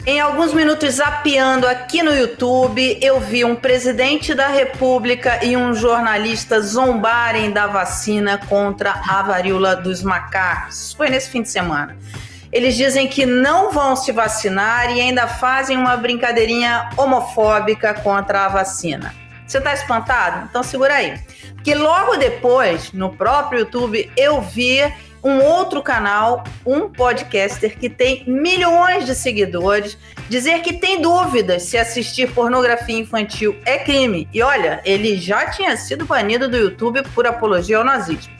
Em alguns minutos zapeando aqui no YouTube, eu vi um presidente da República e um jornalista zombarem da vacina contra a varíola dos macacos. Foi nesse fim de semana. Eles dizem que não vão se vacinar e ainda fazem uma brincadeirinha homofóbica contra a vacina. Você tá espantado? Então segura aí. Porque logo depois, no próprio YouTube, eu vi um outro canal, um podcaster que tem milhões de seguidores, dizer que tem dúvidas se assistir pornografia infantil é crime. E olha, ele já tinha sido banido do YouTube por apologia ao nazismo.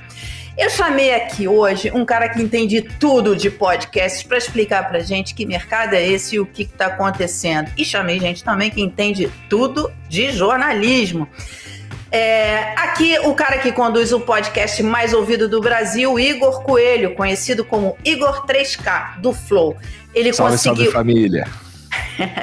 Eu chamei aqui hoje um cara que entende tudo de podcasts para explicar pra gente que mercado é esse e o que está acontecendo. E chamei gente também que entende tudo de jornalismo. Aqui o cara que conduz o podcast mais ouvido do Brasil, Igor Coelho, conhecido como Igor 3K, do Flow. Salve família.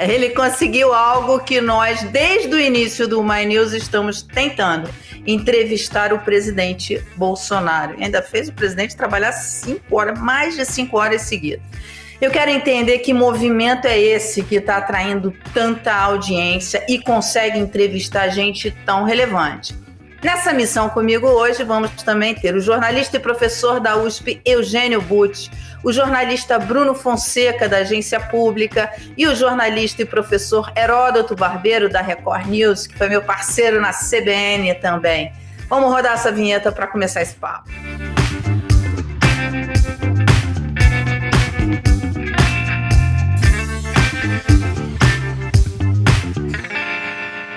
Ele conseguiu algo que nós, desde o início do My News, estamos tentando: entrevistar o presidente Bolsonaro. Ainda fez o presidente trabalhar 5 horas, mais de 5 horas seguidas. Eu quero entender que movimento é esse que está atraindo tanta audiência e consegue entrevistar gente tão relevante. Nessa missão comigo hoje vamos também ter o jornalista e professor da USP, Eugênio Butti, o jornalista Bruno Fonseca, da Agência Pública, e o jornalista e professor Heródoto Barbeiro, da Record News, que foi meu parceiro na CBN também. Vamos rodar essa vinheta para começar esse papo.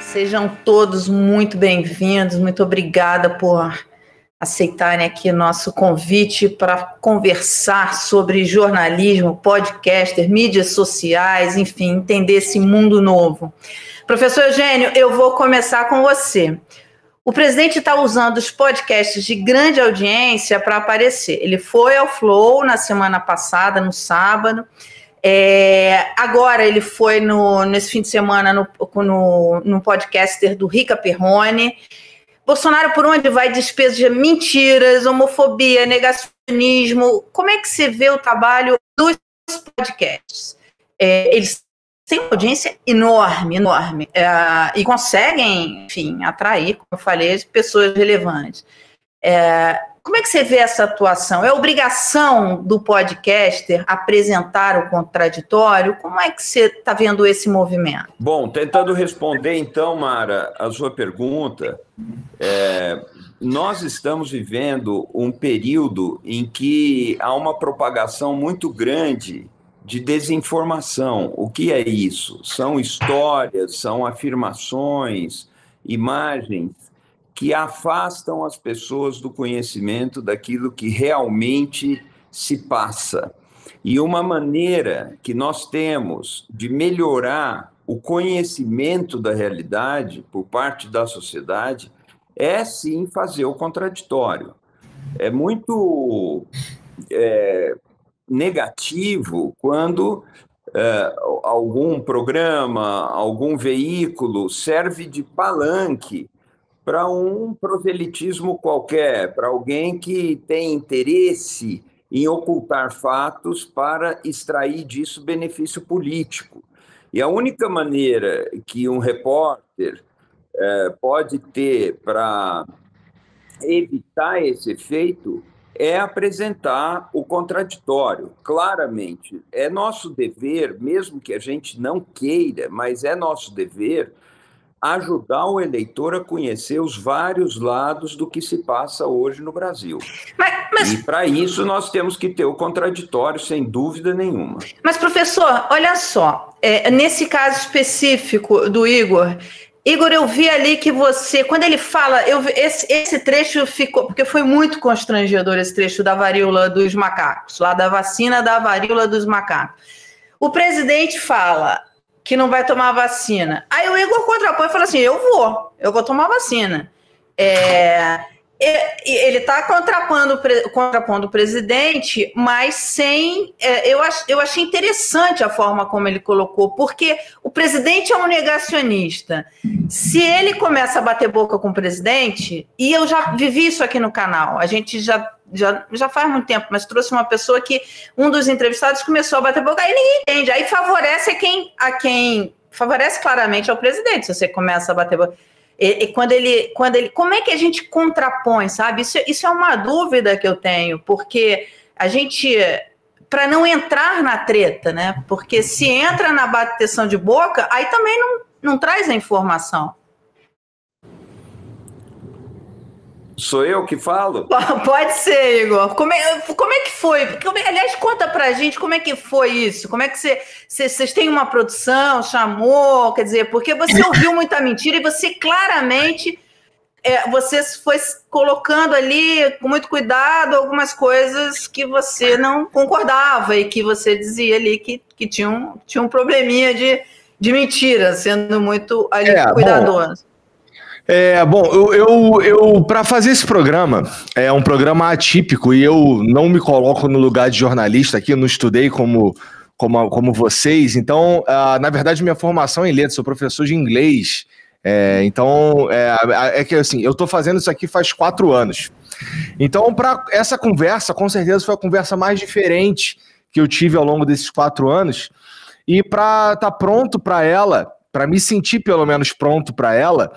Sejam todos muito bem-vindos, muito obrigada por aceitarem aqui nosso convite para conversar sobre jornalismo, podcaster, mídias sociais, enfim, entender esse mundo novo. Professor Eugênio, eu vou começar com você. O presidente está usando os podcasts de grande audiência para aparecer. Ele foi ao Flow na semana passada, no sábado. Agora ele foi nesse fim de semana no podcaster do Rica Perrone. Bolsonaro, por onde vai, despeja mentiras, homofobia, negacionismo. Como é que você vê o trabalho dos podcasts? Eles têm uma audiência enorme, e conseguem, enfim, atrair, como eu falei, pessoas relevantes. Como é que você vê essa atuação? É obrigação do podcaster apresentar o contraditório? Como é que você está vendo esse movimento? Bom, tentando responder então, Mara, a sua pergunta, nós estamos vivendo um período em que há uma propagação muito grande de desinformação. O que é isso? São histórias, são afirmações, imagens que afastam as pessoas do conhecimento daquilo que realmente se passa. E uma maneira que nós temos de melhorar o conhecimento da realidade por parte da sociedade é, sim, fazer o contraditório. É muito negativo quando algum programa, algum veículo serve de palanque para um proselitismo qualquer, para alguém que tem interesse em ocultar fatos para extrair disso benefício político. E a única maneira que um repórter pode ter para evitar esse efeito é apresentar o contraditório, claramente. É nosso dever, mesmo que a gente não queira, mas é nosso dever ajudar o eleitor a conhecer os vários lados do que se passa hoje no Brasil. E, para isso, nós temos que ter o contraditório, sem dúvida nenhuma. Mas, professor, olha só, nesse caso específico do Igor, eu vi ali que você, quando ele fala, esse trecho ficou, porque foi muito constrangedor esse trecho da varíola dos macacos, lá da vacina da varíola dos macacos. O presidente fala que não vai tomar vacina. Aí o Igor contrapõe e fala assim, eu vou tomar vacina. Ele está contrapondo o presidente, mas sem... eu achei interessante a forma como ele colocou, porque o presidente é um negacionista. Se ele começa a bater boca com o presidente, e eu já vivi isso aqui no canal, a gente já já faz muito tempo, mas trouxe uma pessoa que um dos entrevistados começou a bater boca, aí ninguém entende, aí favorece a quem favorece claramente ao presidente, se você começa a bater boca. E quando ele, como é que a gente contrapõe, sabe? Isso é uma dúvida que eu tenho, porque a gente, para não entrar na treta, né? Porque se entra na bateção de boca, aí também não traz a informação. Sou eu que falo? Pode ser, Igor. Como é que foi? Aliás, conta pra gente como é que foi isso. Como é que vocês têm uma produção, chamou, quer dizer, porque você ouviu muita mentira e você claramente você foi colocando ali com muito cuidado algumas coisas que você não concordava e que você dizia ali que tinha um probleminha de mentira, sendo muito ali cuidadoso. Eu para fazer esse programa, é um programa atípico e eu não me coloco no lugar de jornalista aqui, eu não estudei como vocês, então, na verdade, minha formação é em letras, sou professor de inglês, então, que assim, eu estou fazendo isso aqui faz 4 anos. Então, para essa conversa, com certeza foi a conversa mais diferente que eu tive ao longo desses 4 anos, e para estar pronto para ela, para me sentir pelo menos pronto para ela,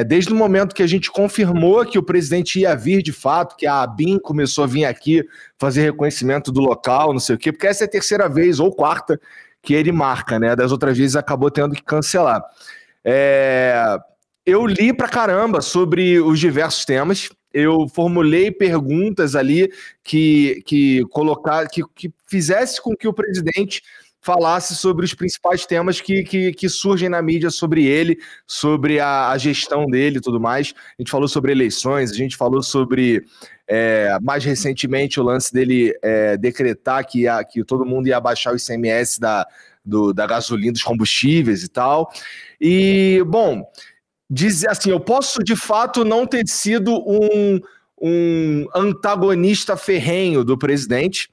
desde o momento que a gente confirmou que o presidente ia vir de fato, que a ABIN começou a vir aqui fazer reconhecimento do local, não sei o quê, porque essa é a 3ª vez ou 4ª que ele marca, né? Das outras vezes acabou tendo que cancelar. Eu li pra caramba sobre os diversos temas, eu formulei perguntas ali que fizesse com que o presidente falasse sobre os principais temas que surgem na mídia sobre ele, sobre a gestão dele e tudo mais. A gente falou sobre eleições, a gente falou sobre, mais recentemente, o lance dele decretar que todo mundo ia baixar o ICMS da gasolina, dos combustíveis e tal. E, bom, dizer assim, eu posso de fato não ter sido um antagonista ferrenho do presidente,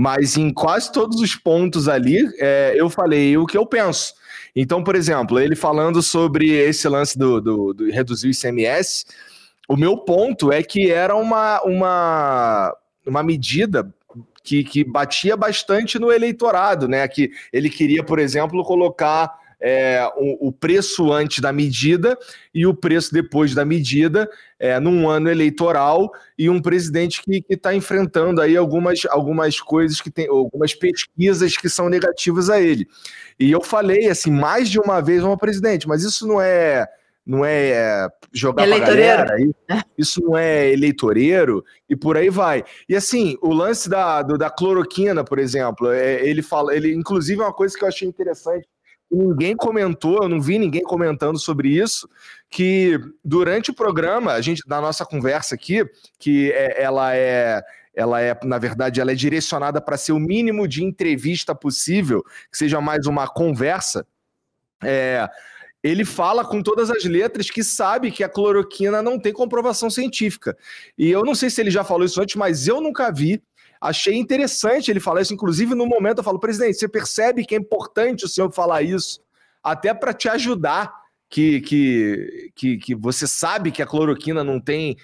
mas em quase todos os pontos ali, eu falei o que eu penso. Então, por exemplo, ele falando sobre esse lance do reduzir o ICMS, o meu ponto é que era uma medida que batia bastante no eleitorado, né? Que ele queria, por exemplo, colocar o preço antes da medida e o preço depois da medida num ano eleitoral, e um presidente que está enfrentando aí algumas coisas que tem, algumas pesquisas que são negativas a ele. E eu falei assim mais de uma vez, presidente, mas isso não é jogar pra galera, isso não é eleitoreiro, e por aí vai. E assim, o lance da cloroquina, por exemplo, ele inclusive é uma coisa que eu achei interessante, ninguém comentou, eu não vi ninguém comentando sobre isso, que durante o programa, na nossa conversa aqui, que na verdade, ela é direcionada para ser o mínimo de entrevista possível, que seja mais uma conversa, ele fala com todas as letras que sabe que a cloroquina não tem comprovação científica. E eu não sei se ele já falou isso antes, mas eu nunca vi. Achei interessante ele falar isso, inclusive no momento eu falo, presidente, você percebe que é importante o senhor falar isso, até para te ajudar, que você sabe que a cloroquina não tem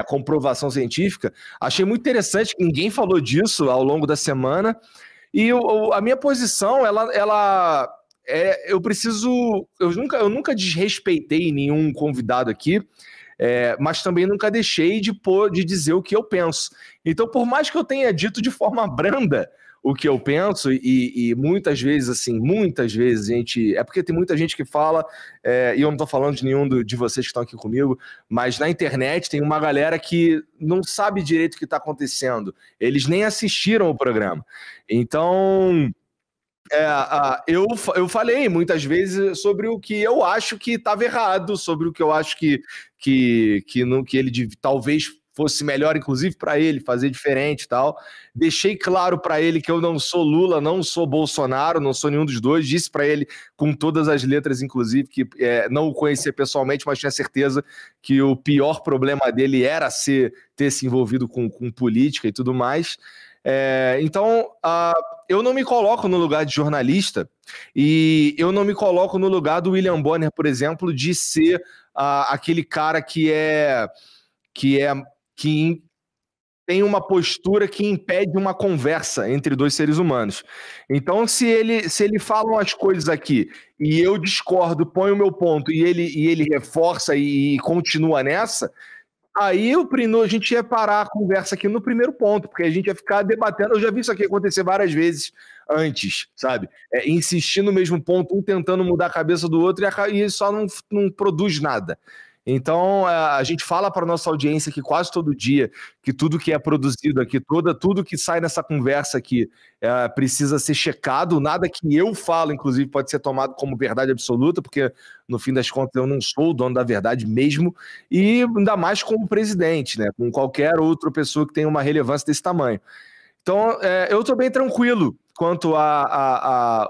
comprovação científica. Achei muito interessante que ninguém falou disso ao longo da semana, e a minha posição, eu nunca desrespeitei nenhum convidado aqui, mas também nunca deixei de dizer o que eu penso. Então, por mais que eu tenha dito de forma branda o que eu penso, e muitas vezes, gente... É porque tem muita gente que fala, e eu não estou falando de nenhum de vocês que estão aqui comigo, mas na internet tem uma galera que não sabe direito o que está acontecendo. Eles nem assistiram o programa. Então... eu falei muitas vezes sobre o que eu acho que estava errado, sobre o que eu acho que ele talvez fosse melhor, inclusive para ele, fazer diferente e tal. Deixei claro para ele que eu não sou Lula, não sou Bolsonaro, não sou nenhum dos dois. Disse para ele com todas as letras, inclusive, que não o conhecia pessoalmente, mas tinha certeza que o pior problema dele era ter se envolvido com política e tudo mais. Então, eu não me coloco no lugar de jornalista, e eu não me coloco no lugar do William Bonner, por exemplo, de ser aquele cara que tem uma postura que impede uma conversa entre dois seres humanos. Então, se ele fala umas coisas aqui e eu discordo, ponho o meu ponto e ele reforça e continua nessa, aí a gente ia parar a conversa aqui no primeiro ponto, porque a gente ia ficar debatendo. Eu já vi isso aqui acontecer várias vezes antes, sabe? Insistir no mesmo ponto, um tentando mudar a cabeça do outro e só não produz nada. Então, a gente fala para a nossa audiência aqui quase todo dia que tudo que é produzido aqui, tudo que sai nessa conversa aqui precisa ser checado. Nada que eu falo, inclusive, pode ser tomado como verdade absoluta, porque, no fim das contas, eu não sou o dono da verdade mesmo, e ainda mais como presidente, né? Com qualquer outra pessoa que tenha uma relevância desse tamanho. Então, eu estou bem tranquilo quanto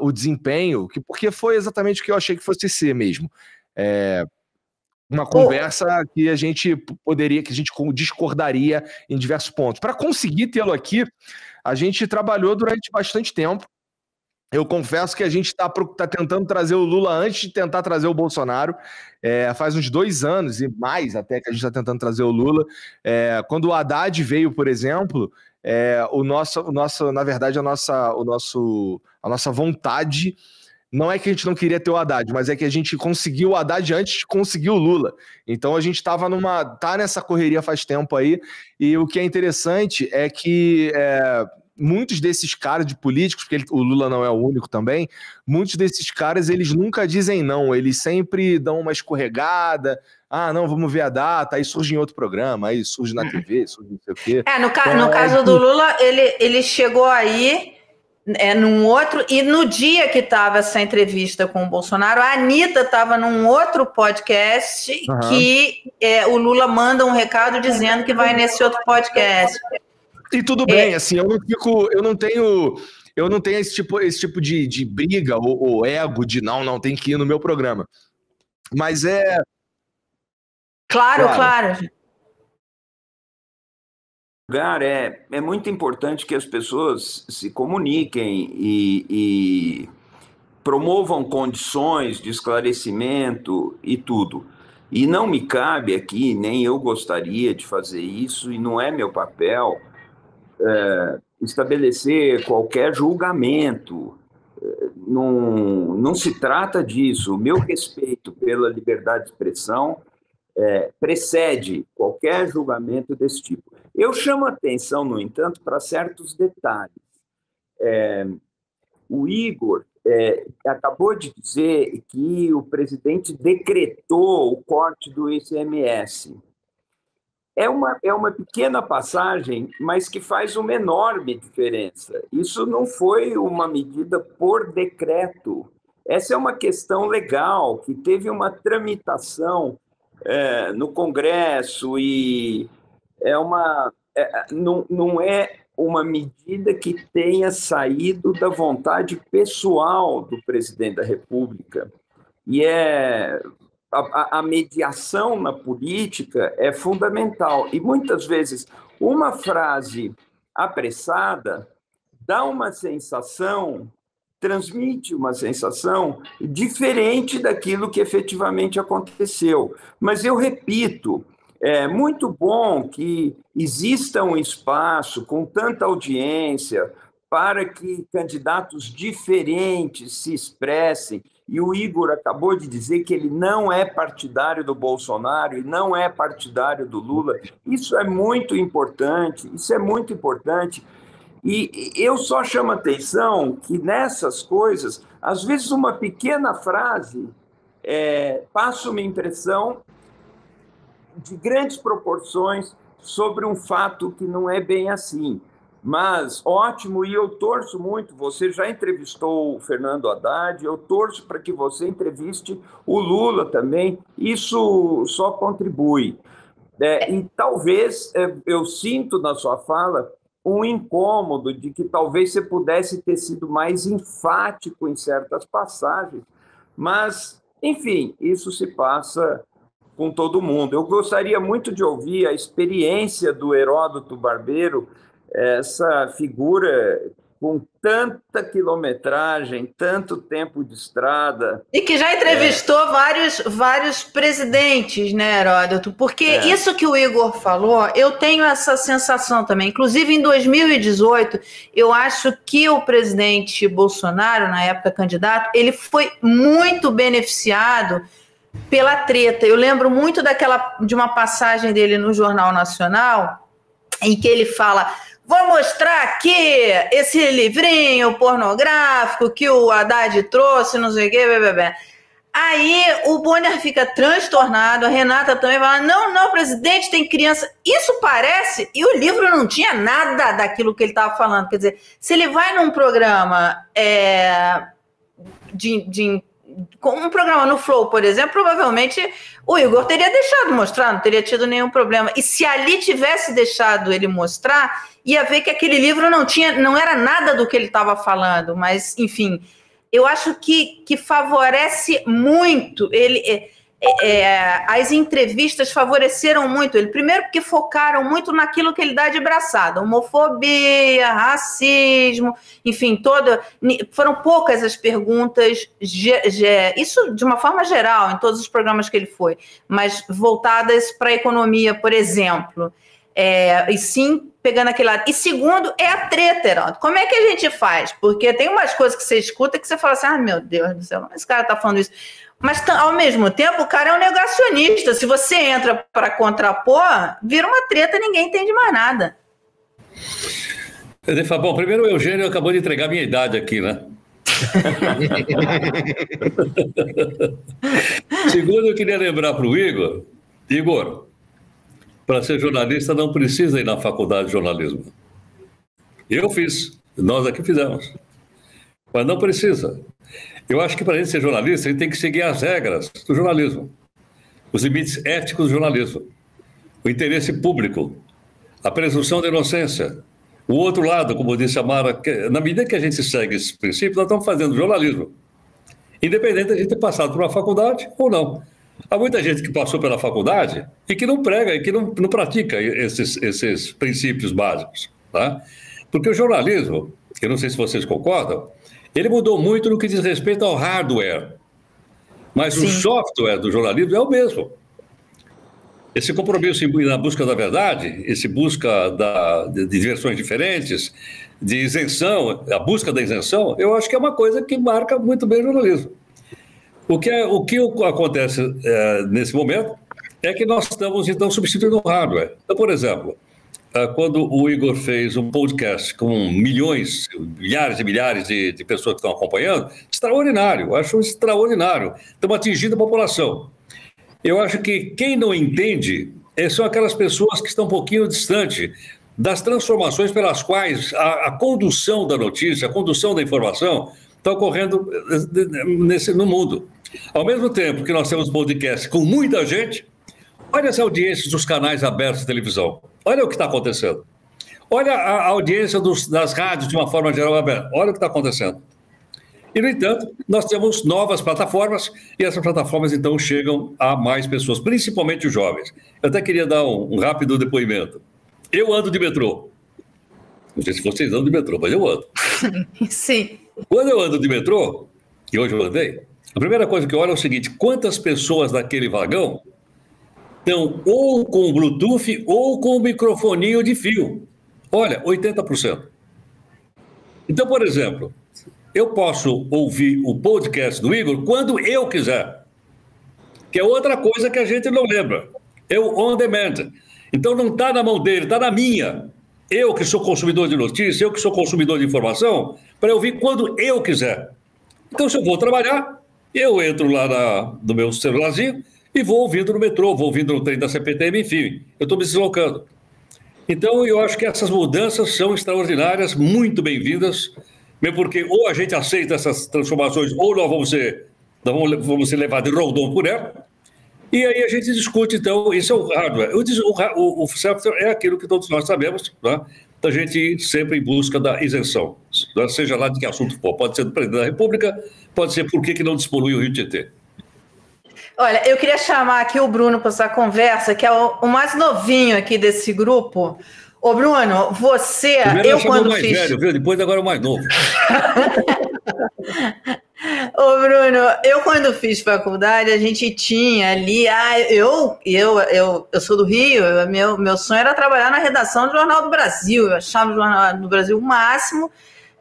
o desempenho, porque foi exatamente o que eu achei que fosse ser mesmo. Uma conversa que a gente discordaria em diversos pontos. Para conseguir tê-lo aqui, a gente trabalhou durante bastante tempo. Eu confesso que a gente está tentando trazer o Lula antes de tentar trazer o Bolsonaro. Faz uns 2 anos e mais até que a gente está tentando trazer o Lula. Quando o Haddad veio, por exemplo, na verdade, a nossa vontade não é que a gente não queria ter o Haddad, mas é que a gente conseguiu o Haddad antes de conseguir o Lula. Então a gente tá nessa correria faz tempo aí, e o que é interessante é que muitos desses caras de políticos, porque o Lula não é o único também, muitos desses caras, eles nunca dizem não, eles sempre dão uma escorregada, não, vamos ver a data, aí surge em outro programa, aí surge na TV, surge não sei o quê. No caso do Lula, ele chegou aí num outro, e no dia que estava essa entrevista com o Bolsonaro, a Anitta estava num outro podcast que o Lula manda um recado dizendo que vai nesse outro podcast. E tudo bem, assim, eu não tenho esse tipo de briga ou ego de não tem que ir no meu programa. Mas Claro. Lugar é muito importante que as pessoas se comuniquem e promovam condições de esclarecimento e tudo. E não me cabe aqui, nem eu gostaria de fazer isso, e não é meu papel estabelecer qualquer julgamento. Não se trata disso. O meu respeito pela liberdade de expressão precede qualquer julgamento desse tipo. Eu chamo atenção, no entanto, para certos detalhes. O Igor acabou de dizer que o presidente decretou o corte do ICMS. É uma pequena passagem, mas que faz uma enorme diferença. Isso não foi uma medida por decreto. Essa é uma questão legal, que teve uma tramitação no Congresso e não é uma medida que tenha saído da vontade pessoal do presidente da República. E a mediação na política é fundamental. E, muitas vezes, uma frase apressada transmite uma sensação diferente daquilo que efetivamente aconteceu. Mas eu repito, é muito bom que exista um espaço com tanta audiência para que candidatos diferentes se expressem. E o Igor acabou de dizer que ele não é partidário do Bolsonaro e não é partidário do Lula. Isso é muito importante, E eu só chamo a atenção que nessas coisas, às vezes uma pequena frase passa uma impressão de grandes proporções sobre um fato que não é bem assim. Mas ótimo, e eu torço muito. Você já entrevistou o Fernando Haddad, eu torço para que você entreviste o Lula também. Isso só contribui. E talvez eu sinto na sua fala um incômodo de que talvez você pudesse ter sido mais enfático em certas passagens. Mas, enfim, isso se passa com todo mundo. Eu gostaria muito de ouvir a experiência do Heródoto Barbeiro, essa figura com tanta quilometragem, tanto tempo de estrada. E que já entrevistou vários presidentes, né, Heródoto? Porque isso que o Igor falou, eu tenho essa sensação também. Inclusive, em 2018, eu acho que o presidente Bolsonaro, na época candidato, ele foi muito beneficiado pela treta. Eu lembro muito de uma passagem dele no Jornal Nacional, em que ele fala: vou mostrar aqui esse livrinho pornográfico que o Haddad trouxe, não sei o quê, bebê. Aí o Bonner fica transtornado, a Renata também fala: não, presidente, tem criança. Isso parece, e o livro não tinha nada daquilo que ele estava falando. Quer dizer, se ele vai num programa com um programa no Flow, por exemplo, provavelmente o Igor teria deixado mostrar, não teria tido nenhum problema. E se ali tivesse deixado ele mostrar, ia ver que aquele livro não era nada do que ele estava falando. Mas, enfim, eu acho que favorece muito ele. As entrevistas favoreceram muito ele. Primeiro porque focaram muito naquilo que ele dá de braçada: homofobia, racismo, enfim, foram poucas as perguntas, isso de uma forma geral, em todos os programas que ele foi, mas voltadas para a economia, por exemplo. E sim, pegando aquele lado. E segundo, é a treta, Heródoto. Como é que a gente faz? Porque tem umas coisas que você escuta que você fala assim: meu Deus do céu, esse cara está falando isso. Mas, ao mesmo tempo, o cara é um negacionista. Se você entra para contrapor, vira uma treta e ninguém entende mais nada. Bom, primeiro o Eugênio acabou de entregar minha idade aqui, né? Segundo, eu queria lembrar para o Igor, para ser jornalista não precisa ir na faculdade de jornalismo. Eu fiz, nós aqui fizemos. Mas não precisa. Eu acho que para a gente ser jornalista, a gente tem que seguir as regras do jornalismo, os limites éticos do jornalismo, o interesse público, a presunção de inocência. O outro lado, como disse a Mara, na medida que a gente segue esse princípio, nós estamos fazendo jornalismo, independente de a gente ter passado por uma faculdade ou não. Há muita gente que passou pela faculdade e que não prega, e que não pratica esses princípios básicos, tá? Porque o jornalismo, eu não sei se vocês concordam, ele mudou muito no que diz respeito ao hardware, mas Sim. O software do jornalismo é o mesmo. Esse compromisso na busca da verdade, esse busca de versões diferentes, de isenção, a busca da isenção, eu acho que é uma coisa que marca muito bem o jornalismo. O que acontece nesse momento é que nós estamos, então, substituindo o hardware. Então, por exemplo, quando o Igor fez um podcast com milhares e milhares de pessoas que estão acompanhando, extraordinário, eu acho extraordinário. Estamos atingindo a população. Eu acho que quem não entende são aquelas pessoas que estão um pouquinho distante das transformações pelas quais a condução da notícia, a condução da informação está ocorrendo no mundo. Ao mesmo tempo que nós temos podcast com muita gente, olha as audiências dos canais abertos de televisão. Olha o que está acontecendo. Olha a audiência das rádios de uma forma geral aberta. Olha o que está acontecendo. E, no entanto, nós temos novas plataformas e essas plataformas, então, chegam a mais pessoas, principalmente os jovens. Eu até queria dar um rápido depoimento. Eu ando de metrô. Não sei se vocês andam de metrô, mas eu ando. Sim. Quando eu ando de metrô, e hoje eu andei, a primeira coisa que eu olho é o seguinte: quantas pessoas naquele vagão estão ou com Bluetooth ou com microfoninho de fio? Olha, 80%. Então, por exemplo, eu posso ouvir o podcast do Igor quando eu quiser, que é outra coisa que a gente não lembra. É o on demand. Então, não está na mão dele, está na minha. Eu que sou consumidor de notícia, eu que sou consumidor de informação, para ouvir quando eu quiser. Então, se eu vou trabalhar, eu entro lá no meu celularzinho e vou ouvindo no metrô, vou ouvindo no trem da CPTM, enfim, eu estou me deslocando. Então, eu acho que essas mudanças são extraordinárias, muito bem-vindas, mesmo porque ou a gente aceita essas transformações ou nós vamos ser levados de rondon por ela, e aí a gente discute, então, isso é o hardware. O software é aquilo que todos nós sabemos, né? A gente ir sempre em busca da isenção, seja lá de que assunto for. Pode ser do presidente da República, pode ser por que não despolui o Rio Tietê. Olha, eu queria chamar aqui o Bruno para essa conversa, que é o mais novinho aqui desse grupo. Ô, Bruno, você... Primeiro eu quando mais fiz... velho, viu? Depois agora o mais novo. Ô, Bruno, eu quando fiz faculdade, a gente tinha ali... eu sou do Rio, meu sonho era trabalhar na redação do Jornal do Brasil. Eu achava o Jornal do Brasil o máximo.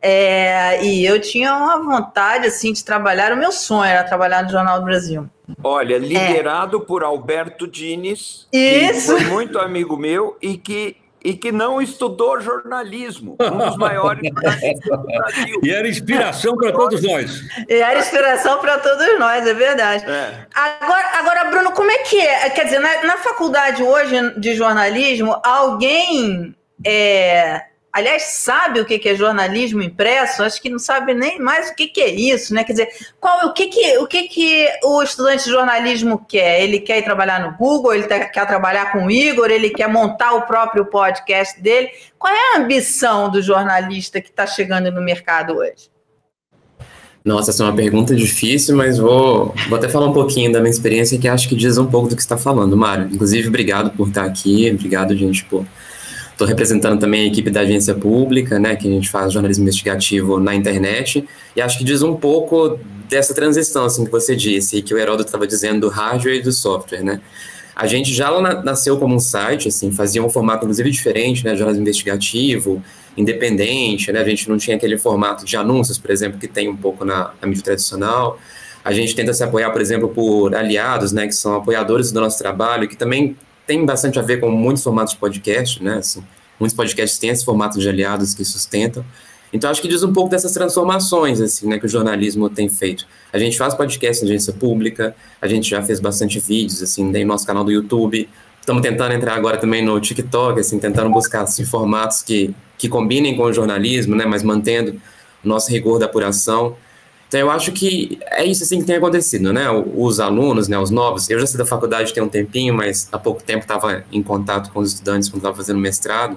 E eu tinha uma vontade, assim, de trabalhar. O meu sonho era trabalhar no Jornal do Brasil. Olha, liderado por Alberto Diniz, Isso. que foi muito amigo meu e que não estudou jornalismo, um dos maiores jornalistas do Brasil. E era inspiração para todos nós. E era inspiração para todos nós, é verdade. Agora, Bruno, como é que é? Quer dizer, na faculdade hoje de jornalismo, alguém... aliás, sabe o que é jornalismo impresso? Acho que não sabe nem mais o que é isso, né? Quer dizer, o que o estudante de jornalismo quer? Ele quer ir trabalhar no Google, ele quer trabalhar com o Igor, ele quer montar o próprio podcast dele. Qual é a ambição do jornalista que está chegando no mercado hoje? Nossa, essa é uma pergunta difícil, mas vou até falar um pouquinho da minha experiência, que acho que diz um pouco do que você está falando, Mário. Inclusive, obrigado por estar aqui, obrigado, gente, por... Estou representando também a equipe da agência pública, né, que a gente faz jornalismo investigativo na internet, e acho que diz um pouco dessa transição, assim, que você disse, e que o Heródoto estava dizendo do hardware e do software, né. A gente já nasceu como um site, assim, fazia um formato, inclusive, diferente, né, jornalismo investigativo, independente, né, a gente não tinha aquele formato de anúncios, por exemplo, que tem um pouco na mídia tradicional. A gente tenta se apoiar, por exemplo, por aliados, né, que são apoiadores do nosso trabalho, que também tem bastante a ver com muitos formatos de podcast, né, assim, muitos podcasts têm esse formato de aliados que sustentam. Então, acho que diz um pouco dessas transformações, assim, né, que o jornalismo tem feito. A gente faz podcast na agência pública, a gente já fez bastante vídeos, assim, no nosso canal do YouTube. Estamos tentando entrar agora também no TikTok, assim, tentando buscar assim, formatos que combinem com o jornalismo, né, mas mantendo o nosso rigor da apuração. Então, eu acho que é isso assim, que tem acontecido, né? Os alunos, né, os novos, eu já saí da faculdade tem um tempinho, mas há pouco tempo estava em contato com os estudantes quando estava fazendo mestrado.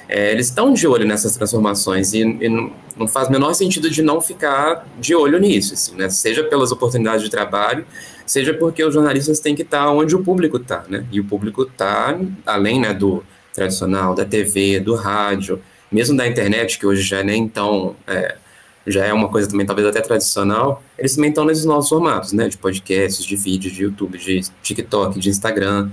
Eles estão de olho nessas transformações e não faz o menor sentido de não ficar de olho nisso, assim, né? Seja pelas oportunidades de trabalho, seja porque os jornalistas têm que estar onde o público está, né? E o público está, além, né, do tradicional, da TV, do rádio, mesmo da internet, que hoje já nem tão... já é uma coisa também talvez até tradicional, eles também estão nesses novos formatos, né, de podcasts, de vídeo, de YouTube, de TikTok, de Instagram.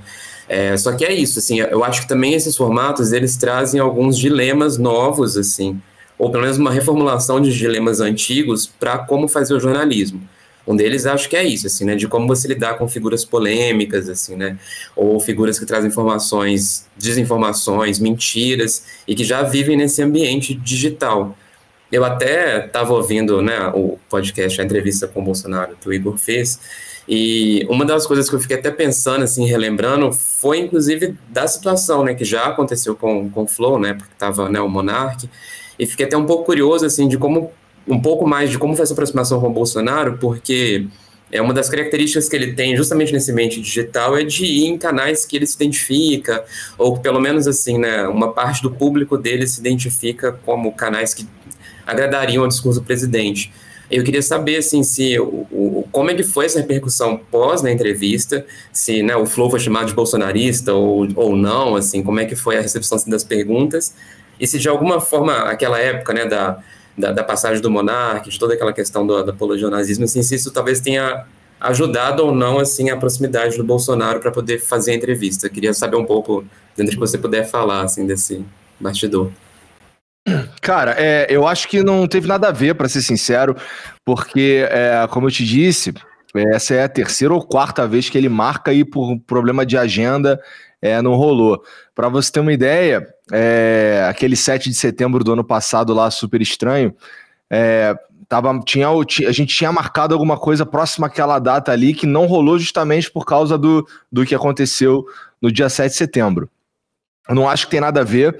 Só que é isso, assim, eu acho que também esses formatos, eles trazem alguns dilemas novos, assim, ou pelo menos uma reformulação de dilemas antigos para como fazer o jornalismo. Um deles acho que é isso, assim, né, de como você lidar com figuras polêmicas, assim, né, ou figuras que trazem informações, desinformações, mentiras, e que já vivem nesse ambiente digital. Eu até estava ouvindo, né, o podcast, a entrevista com o Bolsonaro que o Igor fez, e uma das coisas que eu fiquei até pensando, assim, relembrando, foi inclusive da situação, né, que já aconteceu com o Flow, né, porque estava, né, o Monark, e fiquei até um pouco curioso, assim, de como, um pouco mais de como foi essa aproximação com o Bolsonaro, porque uma das características que ele tem justamente nesse ambiente digital é de ir em canais que ele se identifica, ou pelo menos, assim, né, uma parte do público dele se identifica como canais que agradariam ao discurso do presidente. Eu queria saber, assim, como é que foi essa repercussão pós na entrevista, se, né, o Flow foi chamado de bolsonarista ou não, assim, como é que foi a recepção, assim, das perguntas, e se de alguma forma aquela época, né, da passagem do Monark, de toda aquela questão da apologia ao nazismo, assim, se isso talvez tenha ajudado ou não, assim, a proximidade do Bolsonaro para poder fazer a entrevista. Eu queria saber um pouco, dentro do que você puder falar, assim, desse bastidor. Cara, eu acho que não teve nada a ver, para ser sincero, porque, como eu te disse, essa é a terceira ou quarta vez que ele marca e por problema de agenda não rolou. Para você ter uma ideia, aquele 7 de setembro do ano passado lá, super estranho, a gente tinha marcado alguma coisa próxima àquela data ali que não rolou justamente por causa do que aconteceu no dia 7 de setembro. Eu não acho que tem nada a ver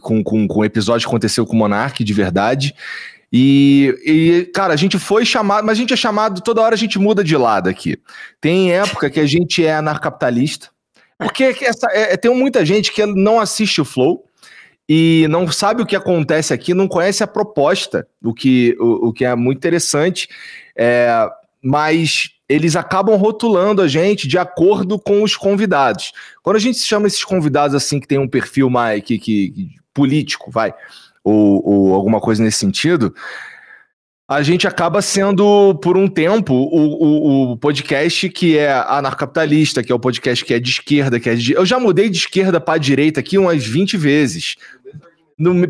com o episódio que aconteceu com o Monark, de verdade. E, cara, a gente foi chamado, mas a gente é chamado, toda hora a gente muda de lado aqui. Tem época que a gente é anarcapitalista, porque tem muita gente que não assiste o Flow e não sabe o que acontece aqui, não conhece a proposta, o que é muito interessante, mas eles acabam rotulando a gente de acordo com os convidados. Quando a gente chama esses convidados assim que tem um perfil mais político, ou alguma coisa nesse sentido, a gente acaba sendo, por um tempo, o podcast que é anarcocapitalista, que é o podcast que é de esquerda, Eu já mudei de esquerda para direita aqui umas 20 vezes.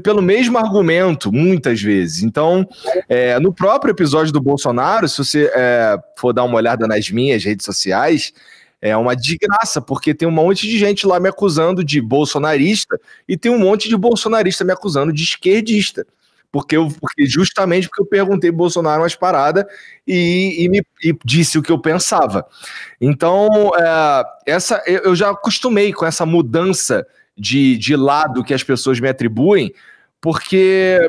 Pelo mesmo argumento, muitas vezes. Então, no próprio episódio do Bolsonaro, se você for dar uma olhada nas minhas redes sociais, é uma desgraça, porque tem um monte de gente lá me acusando de bolsonarista e tem um monte de bolsonarista me acusando de esquerdista. Justamente porque eu perguntei Bolsonaro umas paradas e disse o que eu pensava. Então, eu já acostumei com essa mudança de lado que as pessoas me atribuem, porque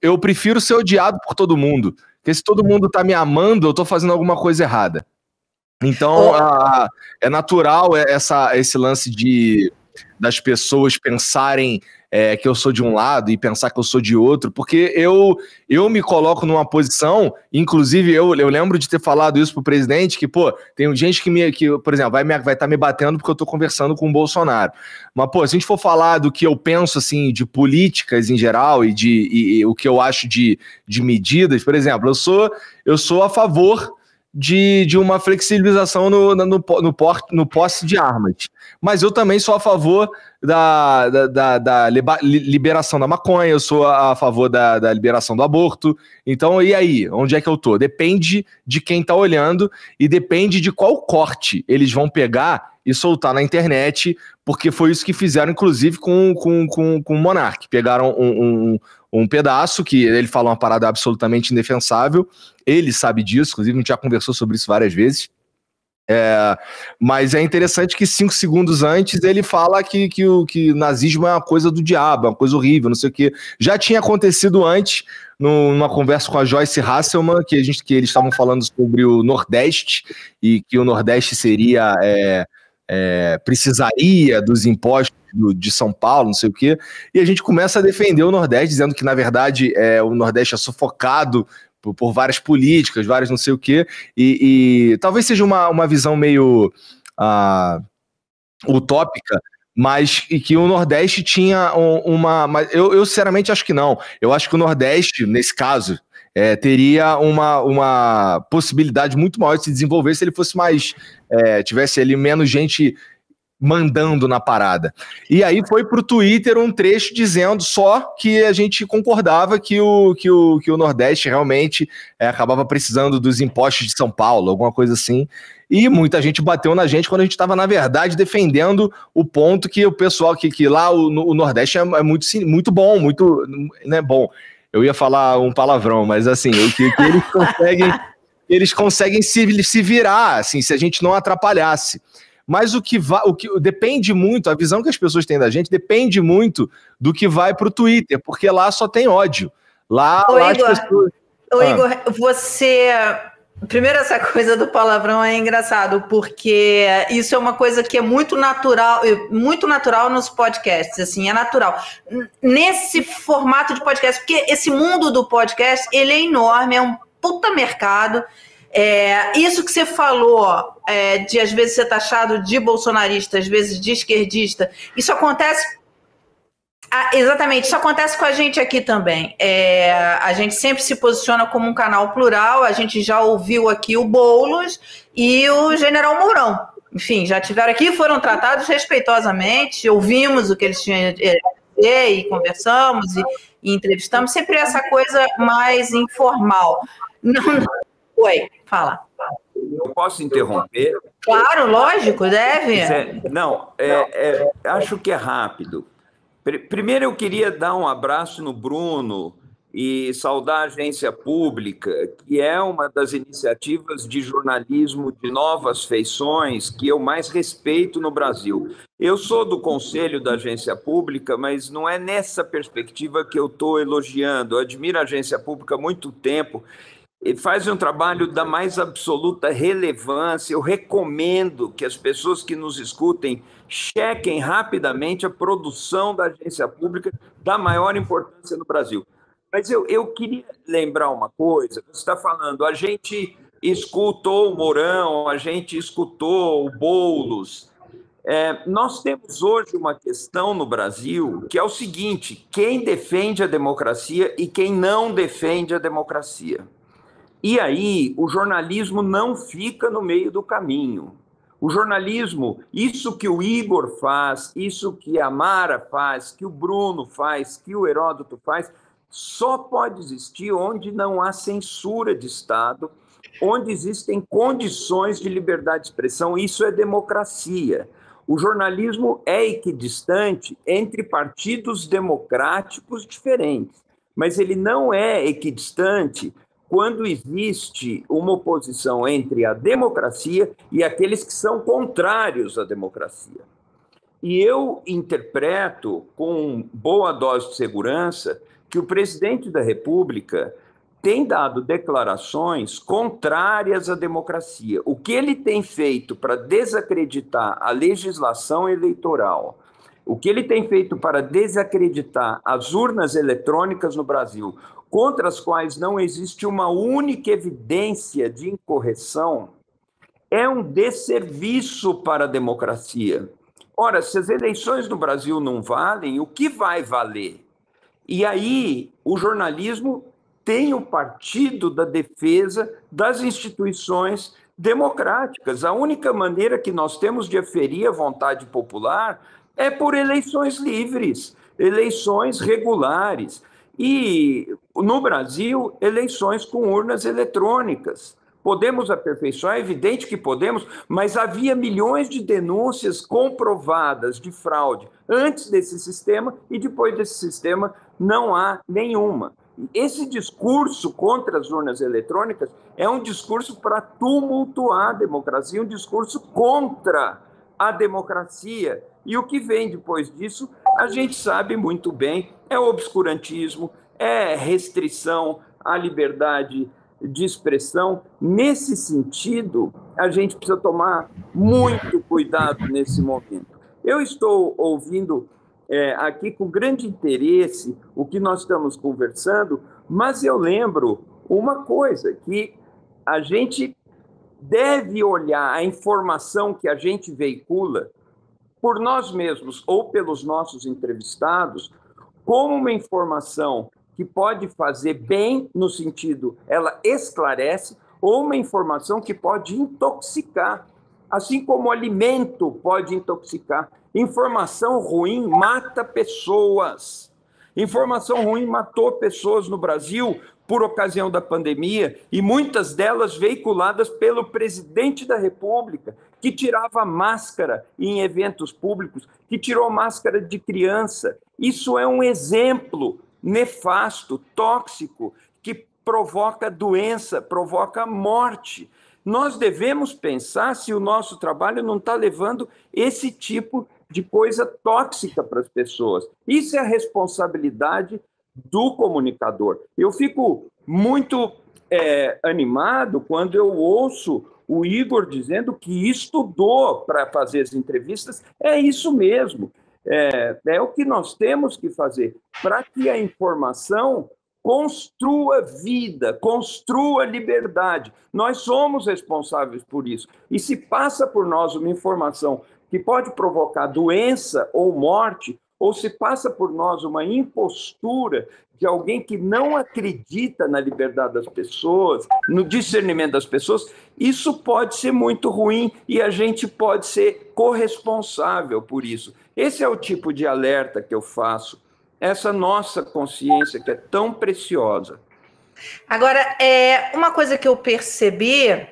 eu prefiro ser odiado por todo mundo. Porque se todo mundo tá me amando, eu tô fazendo alguma coisa errada. Então, é natural esse lance das pessoas pensarem que eu sou de um lado e pensar que eu sou de outro, porque eu me coloco numa posição, inclusive eu lembro de ter falado isso pro presidente, que, tem gente que por exemplo, vai estar me batendo porque eu tô conversando com o Bolsonaro. Mas, se a gente for falar do que eu penso, assim, de políticas em geral e o que eu acho de medidas, por exemplo, eu sou a favor de uma flexibilização no posse de armas. Mas eu também sou a favor da liberação da maconha, eu sou a favor da liberação do aborto. Então, e aí? Onde é que eu tô? Depende de quem tá olhando e depende de qual corte eles vão pegar e soltar na internet, porque foi isso que fizeram, inclusive, com o Monark. Pegaram um pedaço que ele fala uma parada absolutamente indefensável, ele sabe disso, inclusive a gente já conversou sobre isso várias vezes, mas é interessante que 5 segundos antes ele fala que o nazismo é uma coisa do diabo, é uma coisa horrível, não sei o quê. Já tinha acontecido antes, numa conversa com a Joyce Hasselman, que eles estavam falando sobre o Nordeste, e que o Nordeste seria... precisaria dos impostos de São Paulo, não sei o quê, e a gente começa a defender o Nordeste, dizendo que, na verdade, o Nordeste é sufocado por várias políticas, várias não sei o quê, e talvez seja uma visão meio utópica, mas que o Nordeste tinha mas eu sinceramente acho que não. Eu acho que o Nordeste, nesse caso, teria uma possibilidade muito maior de se desenvolver se ele fosse mais... tivesse ali menos gente mandando na parada. E aí foi pro Twitter um trecho dizendo só que a gente concordava que o Nordeste realmente acabava precisando dos impostos de São Paulo, alguma coisa assim. E muita gente bateu na gente quando a gente estava, na verdade, defendendo o ponto que o pessoal, que lá o Nordeste é muito, muito bom, muito... Né, bom, eu ia falar um palavrão, mas assim, que eles conseguem se virar, assim, se a gente não atrapalhasse. Mas o que depende muito, a visão que as pessoas têm da gente depende muito do que vai para o Twitter, porque lá só tem ódio. Lá Igor, as pessoas... Igor, você... Primeiro, essa coisa do palavrão é engraçado, porque isso é uma coisa que é muito natural nos podcasts, assim, é natural. Nesse formato de podcast, porque esse mundo do podcast, ele é enorme, é um puta mercado. Isso que você falou, de às vezes ser taxado de bolsonarista, às vezes de esquerdista, isso acontece... exatamente, isso acontece com a gente aqui também. A gente sempre se posiciona como um canal plural, a gente já ouviu aqui o Boulos e o General Mourão. Enfim, já tiveram aqui, foram tratados respeitosamente, ouvimos o que eles tinham a dizer e conversamos e entrevistamos, sempre essa coisa mais informal. Oi, fala. Eu posso interromper? Claro, lógico, deve. Não, acho que é rápido. Primeiro eu queria dar um abraço no Bruno e saudar a Agência Pública, que é uma das iniciativas de jornalismo de novas feições que eu mais respeito no Brasil. Eu sou do Conselho da Agência Pública, mas não é nessa perspectiva que eu estou elogiando. Eu admiro a Agência Pública há muito tempo. Ele faz um trabalho da mais absoluta relevância. Eu recomendo que as pessoas que nos escutem chequem rapidamente a produção da Agência Pública da maior importância no Brasil. Mas eu queria lembrar uma coisa. Você está falando, a gente escutou o Mourão, a gente escutou o Boulos. Nós temos hoje uma questão no Brasil que é o seguinte: quem defende a democracia e quem não defende a democracia. E aí o jornalismo não fica no meio do caminho. O jornalismo, isso que o Igor faz, isso que a Mara faz, que o Bruno faz, que o Heródoto faz, só pode existir onde não há censura de Estado, onde existem condições de liberdade de expressão. Isso é democracia. O jornalismo é equidistante entre partidos democráticos diferentes, mas ele não é equidistante quando existe uma oposição entre a democracia e aqueles que são contrários à democracia. E eu interpreto, com boa dose de segurança, que o presidente da República tem dado declarações contrárias à democracia. O que ele tem feito para desacreditar a legislação eleitoral, o que ele tem feito para desacreditar as urnas eletrônicas no Brasil, contra as quais não existe uma única evidência de incorreção, é um desserviço para a democracia. Ora, se as eleições no Brasil não valem, o que vai valer? E aí o jornalismo tem o partido da defesa das instituições democráticas. A única maneira que nós temos de aferir a vontade popular é por eleições livres, eleições regulares. E, no Brasil, eleições com urnas eletrônicas. Podemos aperfeiçoar? É evidente que podemos, mas havia milhões de denúncias comprovadas de fraude antes desse sistema e depois desse sistema não há nenhuma. Esse discurso contra as urnas eletrônicas é um discurso para tumultuar a democracia, um discurso contra a democracia. E o que vem depois disso, a gente sabe muito bem, é obscurantismo, é restrição à liberdade de expressão. Nesse sentido, a gente precisa tomar muito cuidado nesse momento. Eu estou ouvindo aqui com grande interesse o que nós estamos conversando, mas eu lembro uma coisa, que a gente deve olhar a informação que a gente veicula por nós mesmos ou pelos nossos entrevistados como uma informação que pode fazer bem, no sentido, ela esclarece, ou uma informação que pode intoxicar, assim como o alimento pode intoxicar. Informação ruim mata pessoas. Informação ruim matou pessoas no Brasil por ocasião da pandemia, e muitas delas veiculadas pelo presidente da República, que tirava máscara em eventos públicos, que tirou máscara de criança. Isso é um exemplo nefasto, tóxico, que provoca doença, provoca morte. Nós devemos pensar se o nosso trabalho não está levando esse tipo de coisa tóxica para as pessoas. Isso é a responsabilidade do comunicador. Eu fico muito animado quando eu ouço o Igor dizendo que estudou para fazer as entrevistas. É isso mesmo. É o que nós temos que fazer para que a informação construa vida, construa liberdade. Nós somos responsáveis por isso. E se passa por nós uma informação que pode provocar doença ou morte, ou se passa por nós uma impostura de alguém que não acredita na liberdade das pessoas, no discernimento das pessoas, isso pode ser muito ruim e a gente pode ser corresponsável por isso. Esse é o tipo de alerta que eu faço, essa nossa consciência que é tão preciosa. Agora, uma coisa que eu percebi,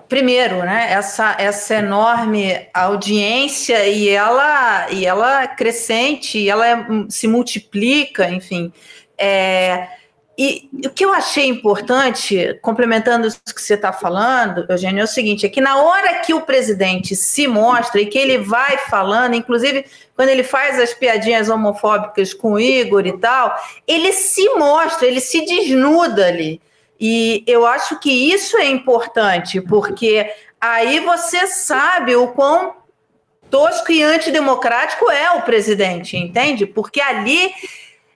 primeiro, né, essa enorme audiência e ela crescente, e ela se multiplica, enfim. E o que eu achei importante, complementando isso que você está falando, Eugênio, é o seguinte, é que na hora que o presidente se mostra e que ele vai falando, inclusive quando ele faz as piadinhas homofóbicas com o Igor e tal, ele se mostra, ele se desnuda ali. E eu acho que isso é importante, porque aí você sabe o quão tosco e antidemocrático é o presidente, entende? Porque ali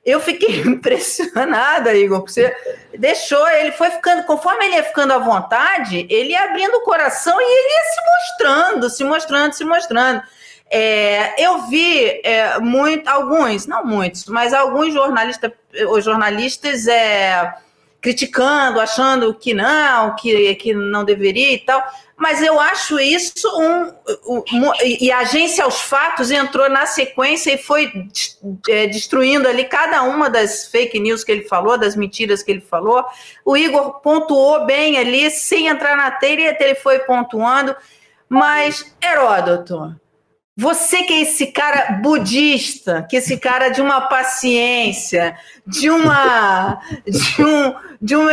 Eu fiquei impressionada, Igor, porque você deixou, ele foi ficando, conforme ele ia ficando à vontade, ele ia abrindo o coração e ele ia se mostrando. Eu vi alguns, não muitos, mas alguns jornalistas criticando, achando que não deveria e tal, mas eu acho isso e a Agência aos Fatos entrou na sequência e foi destruindo ali cada uma das fake news que ele falou, das mentiras que ele falou. O Igor pontuou bem ali, sem entrar na telha, ele foi pontuando, mas, Heródoto, você que é esse cara budista, que é esse cara de uma paciência, de uma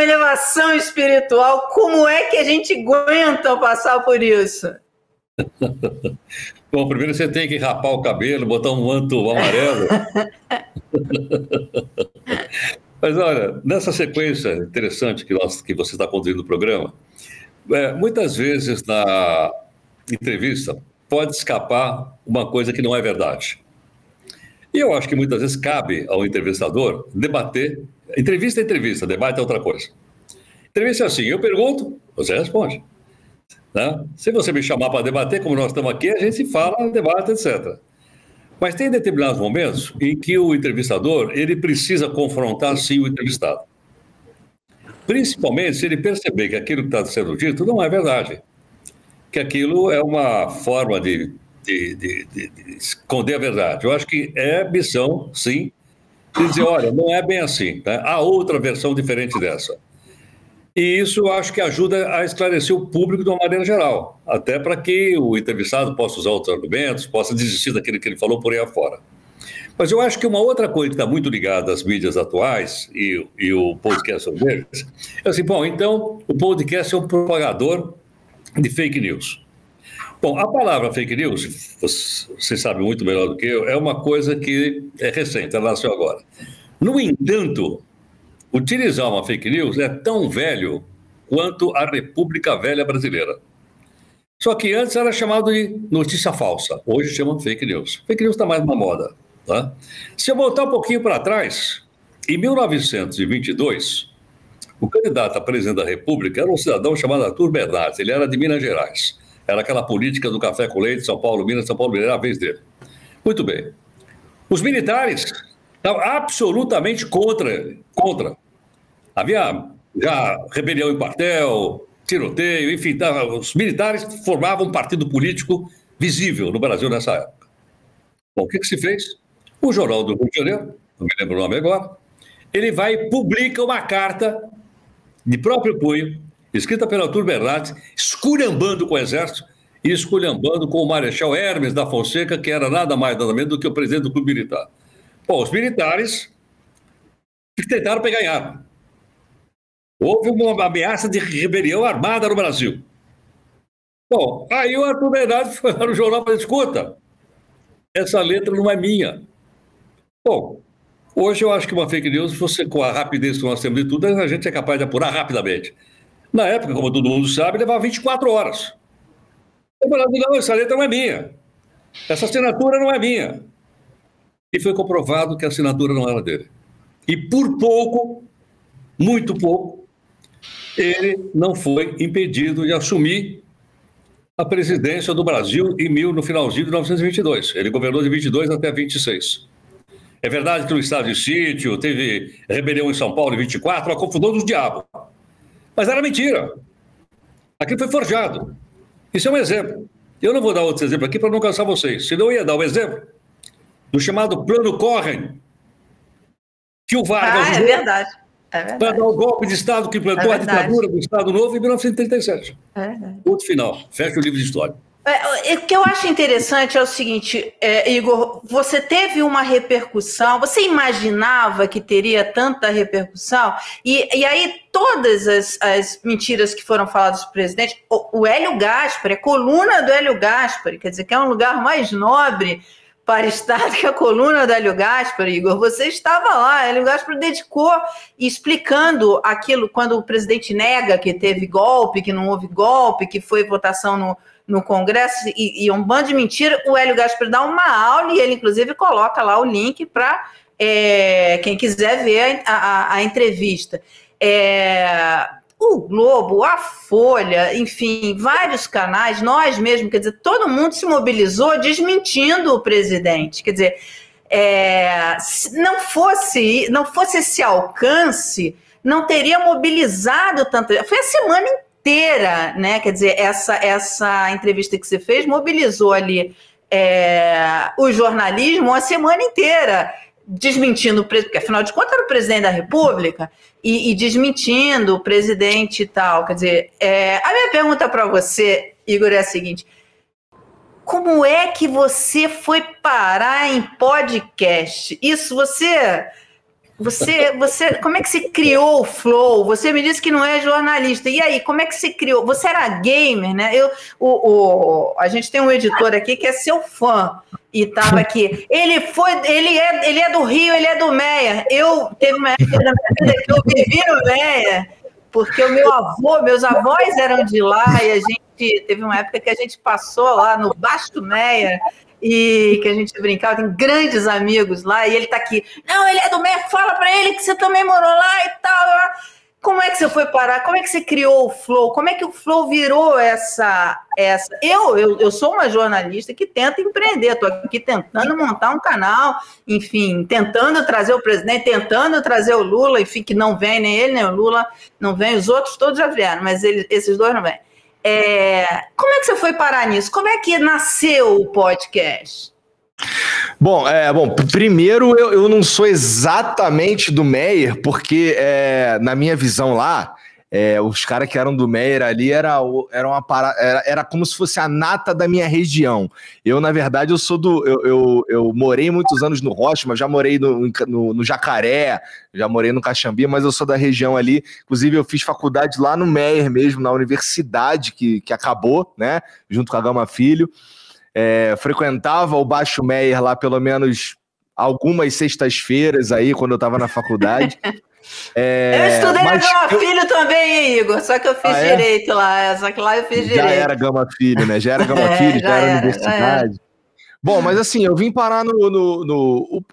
elevação espiritual, como é que a gente aguenta passar por isso? Bom, primeiro você tem que rapar o cabelo, botar um manto amarelo. Mas olha, nessa sequência interessante que você está conduzindo o programa, muitas vezes na entrevista pode escapar uma coisa que não é verdade. E eu acho que muitas vezes cabe ao entrevistador debater. Entrevista é entrevista, debate é outra coisa. Entrevista é assim, eu pergunto, você responde. Né? Se você me chamar para debater, como nós estamos aqui, a gente fala, debate, etc. Mas tem determinados momentos em que o entrevistador ele precisa confrontar, sim, o entrevistado. Principalmente se ele perceber que aquilo que está sendo dito não é verdade. Que aquilo é uma forma de esconder a verdade. Eu acho que é missão, sim, de dizer, olha, não é bem assim, né? Há outra versão diferente dessa. E isso eu acho que ajuda a esclarecer o público de uma maneira geral, até para que o entrevistado possa usar outros argumentos, possa desistir daquilo que ele falou por aí afora. Mas eu acho que uma outra coisa que está muito ligada às mídias atuais, e o podcast deles, é assim, bom, então o podcast é um propagador de fake news. Bom, a palavra fake news, você sabe muito melhor do que eu, é uma coisa que é recente, ela nasceu agora. No entanto, utilizar uma fake news é tão velho quanto a República Velha Brasileira. Só que antes era chamado de notícia falsa, hoje chama fake news. Fake news está mais na moda. Tá? Se eu voltar um pouquinho para trás, em 1922, o candidato a presidente da República era um cidadão chamado Arthur Bernardes, ele era de Minas Gerais. Era aquela política do café com leite, São Paulo, Minas, era a vez dele. Muito bem. Os militares estavam absolutamente contra ele. Contra. Havia já rebelião em quartel, tiroteio, enfim, os militares formavam um partido político visível no Brasil nessa época. Bom, o que se fez? O Jornal do Rio de Janeiro, não me lembro o nome agora, ele vai e publica uma carta de próprio punho, escrita pelo Arthur Bernardes, esculhambando com o Exército e esculhambando com o Marechal Hermes da Fonseca, que era nada mais nada menos do que o presidente do Clube Militar. Bom, os militares tentaram pegar em arma. Houve uma ameaça de rebelião armada no Brasil. Bom, aí o Arthur Bernardes foi lá no jornal e falou, escuta, essa letra não é minha. Bom, hoje eu acho que uma fake news, você, com a rapidez que nós temos de tudo, a gente é capaz de apurar rapidamente. Na época, como todo mundo sabe, levava 24 horas. Eu falava, não, essa letra não é minha. Essa assinatura não é minha. E foi comprovado que a assinatura não era dele. E por pouco, muito pouco, ele não foi impedido de assumir a presidência do Brasil no finalzinho de 1922. Ele governou de 22 até 26. É verdade que no estado de sítio teve rebelião em São Paulo em 24, a confusão dos diabos. Mas era mentira. Aquilo foi forjado. Isso é um exemplo. Eu não vou dar outro exemplo aqui para não cansar vocês. Senão eu ia dar um exemplo do chamado Plano Cohen, que o Vargas usou para dar o golpe de Estado que implantou a ditadura do Estado Novo em 1937. Outro final. Fecha o livro de história. O que eu acho interessante é o seguinte, Igor, você teve uma repercussão, você imaginava que teria tanta repercussão? E aí todas as mentiras que foram faladas do presidente, o Hélio Gaspari, a coluna do Hélio Gaspari, quer dizer, que é um lugar mais nobre para estar que a coluna do Hélio Gaspari, Igor, você estava lá, Hélio Gaspari dedicou explicando aquilo, quando o presidente nega que teve golpe, que não houve golpe, que foi votação no Congresso e um bando de mentira, o Hélio Gaspari dá uma aula e ele, inclusive, coloca lá o link para Quem quiser ver a entrevista. O Globo, a Folha, enfim, vários canais, nós mesmos, quer dizer, todo mundo se mobilizou desmentindo o presidente. Quer dizer, se não fosse esse alcance, não teria mobilizado tanto. Foi a semana inteira, né? Quer dizer, essa entrevista que você fez mobilizou ali o jornalismo a semana inteira, desmentindo o presidente, porque afinal de contas era o presidente da República, e desmentindo o presidente e tal. Quer dizer, a minha pergunta para você, Igor, é a seguinte: como é que você foi parar em podcast? Isso, você como é que você criou o Flow? Você me disse que não é jornalista. E aí, como é que você criou? Você era gamer, né? A gente tem um editor aqui que é seu fã e estava aqui. Ele é do Rio, ele é do Meia. Teve uma época da minha vida que eu vivi no Meia, porque meus avós eram de lá, e a gente teve uma época que a gente passou lá no Baixo Meia, e que a gente brincava, tem grandes amigos lá, e ele tá aqui, não, ele é do Meia, fala pra ele que você também morou lá e tal. Como é que você foi parar? Como é que você criou o Flow? Como é que o Flow virou essa... Eu sou uma jornalista que tenta empreender, estou aqui tentando montar um canal, enfim, tentando trazer o presidente, tentando trazer o Lula, enfim, que não vem, nem ele, nem o Lula, não vem, os outros todos já vieram, mas esses dois não vêm. Como é que você foi parar nisso? Como é que nasceu o podcast? Bom, primeiro eu não sou exatamente do Meyer, porque na minha visão lá, os caras que eram do Meyer ali era como se fosse a nata da minha região. Eu, na verdade, eu sou eu morei muitos anos no Rocha, mas já morei no Jacaré, já morei no Caxambi, mas eu sou da região ali. Inclusive, eu fiz faculdade lá no Meyer mesmo, na universidade que acabou, né, junto com a Gama Filho. Frequentava o Baixo Meyer lá pelo menos algumas sextas-feiras aí, quando eu estava na faculdade. Eu estudei na Gama Filho também, hein, Igor? Só que eu fiz direito lá. Só que lá eu fiz direito. Já era Gama Filho, né? Já era Gama Filho, já era universidade. Bom, mas assim, eu vim parar o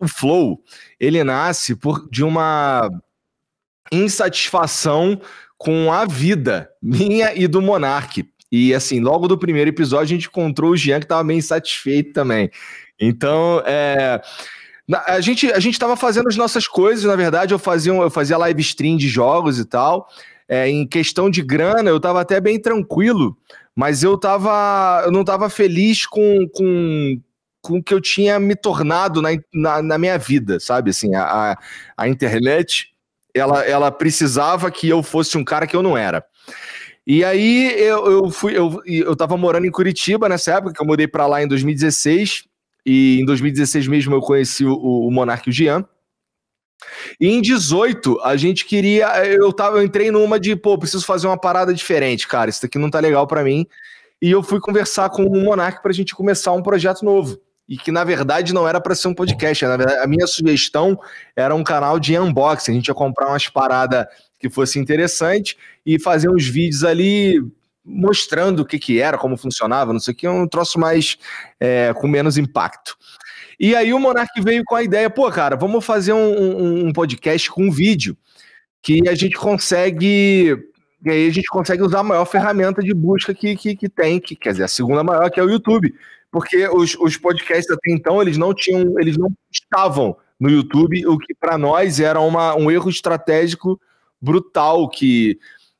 Flow. Ele nasce de uma insatisfação com a vida minha e do Monark. E assim, logo do primeiro episódio a gente encontrou o Jean, que estava meio insatisfeito também. Então, a gente estava fazendo as nossas coisas, na verdade eu fazia live stream de jogos e tal. Em questão de grana, eu estava até bem tranquilo, mas eu não estava feliz com o que eu tinha me tornado na minha vida, sabe? Assim, a internet, ela precisava que eu fosse um cara que eu não era. E aí eu tava morando em Curitiba nessa época, que eu mudei para lá em 2016, e em 2016 mesmo eu conheci o Monark e o Jean. E em 2018 a gente eu entrei numa de, preciso fazer uma parada diferente, cara, isso daqui não tá legal para mim. E eu fui conversar com o Monark pra gente começar um projeto novo. E que, na verdade, não era para ser um podcast. Na verdade, a minha sugestão era um canal de unboxing. A gente ia comprar umas paradas que fosse interessante e fazer uns vídeos ali mostrando o que era, como funcionava, não sei o que, um troço mais com menos impacto. E aí o Monark veio com a ideia, cara, vamos fazer um podcast com um vídeo que a gente consegue... E aí a gente consegue usar a maior ferramenta de busca que tem, quer dizer, a segunda maior, que é o YouTube. Porque os podcasts até então, eles não estavam no YouTube, o que para nós era um erro estratégico brutal, que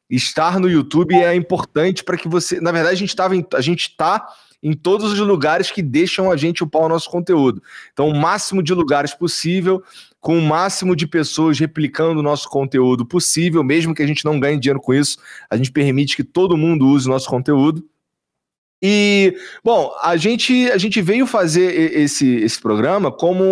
estar no YouTube é importante para que você... Na verdade, a gente está em todos os lugares que deixam a gente upar o nosso conteúdo. Então, o máximo de lugares possível, com o máximo de pessoas replicando o nosso conteúdo possível, mesmo que a gente não ganhe dinheiro com isso, a gente permite que todo mundo use o nosso conteúdo. E, bom, a gente veio fazer esse programa como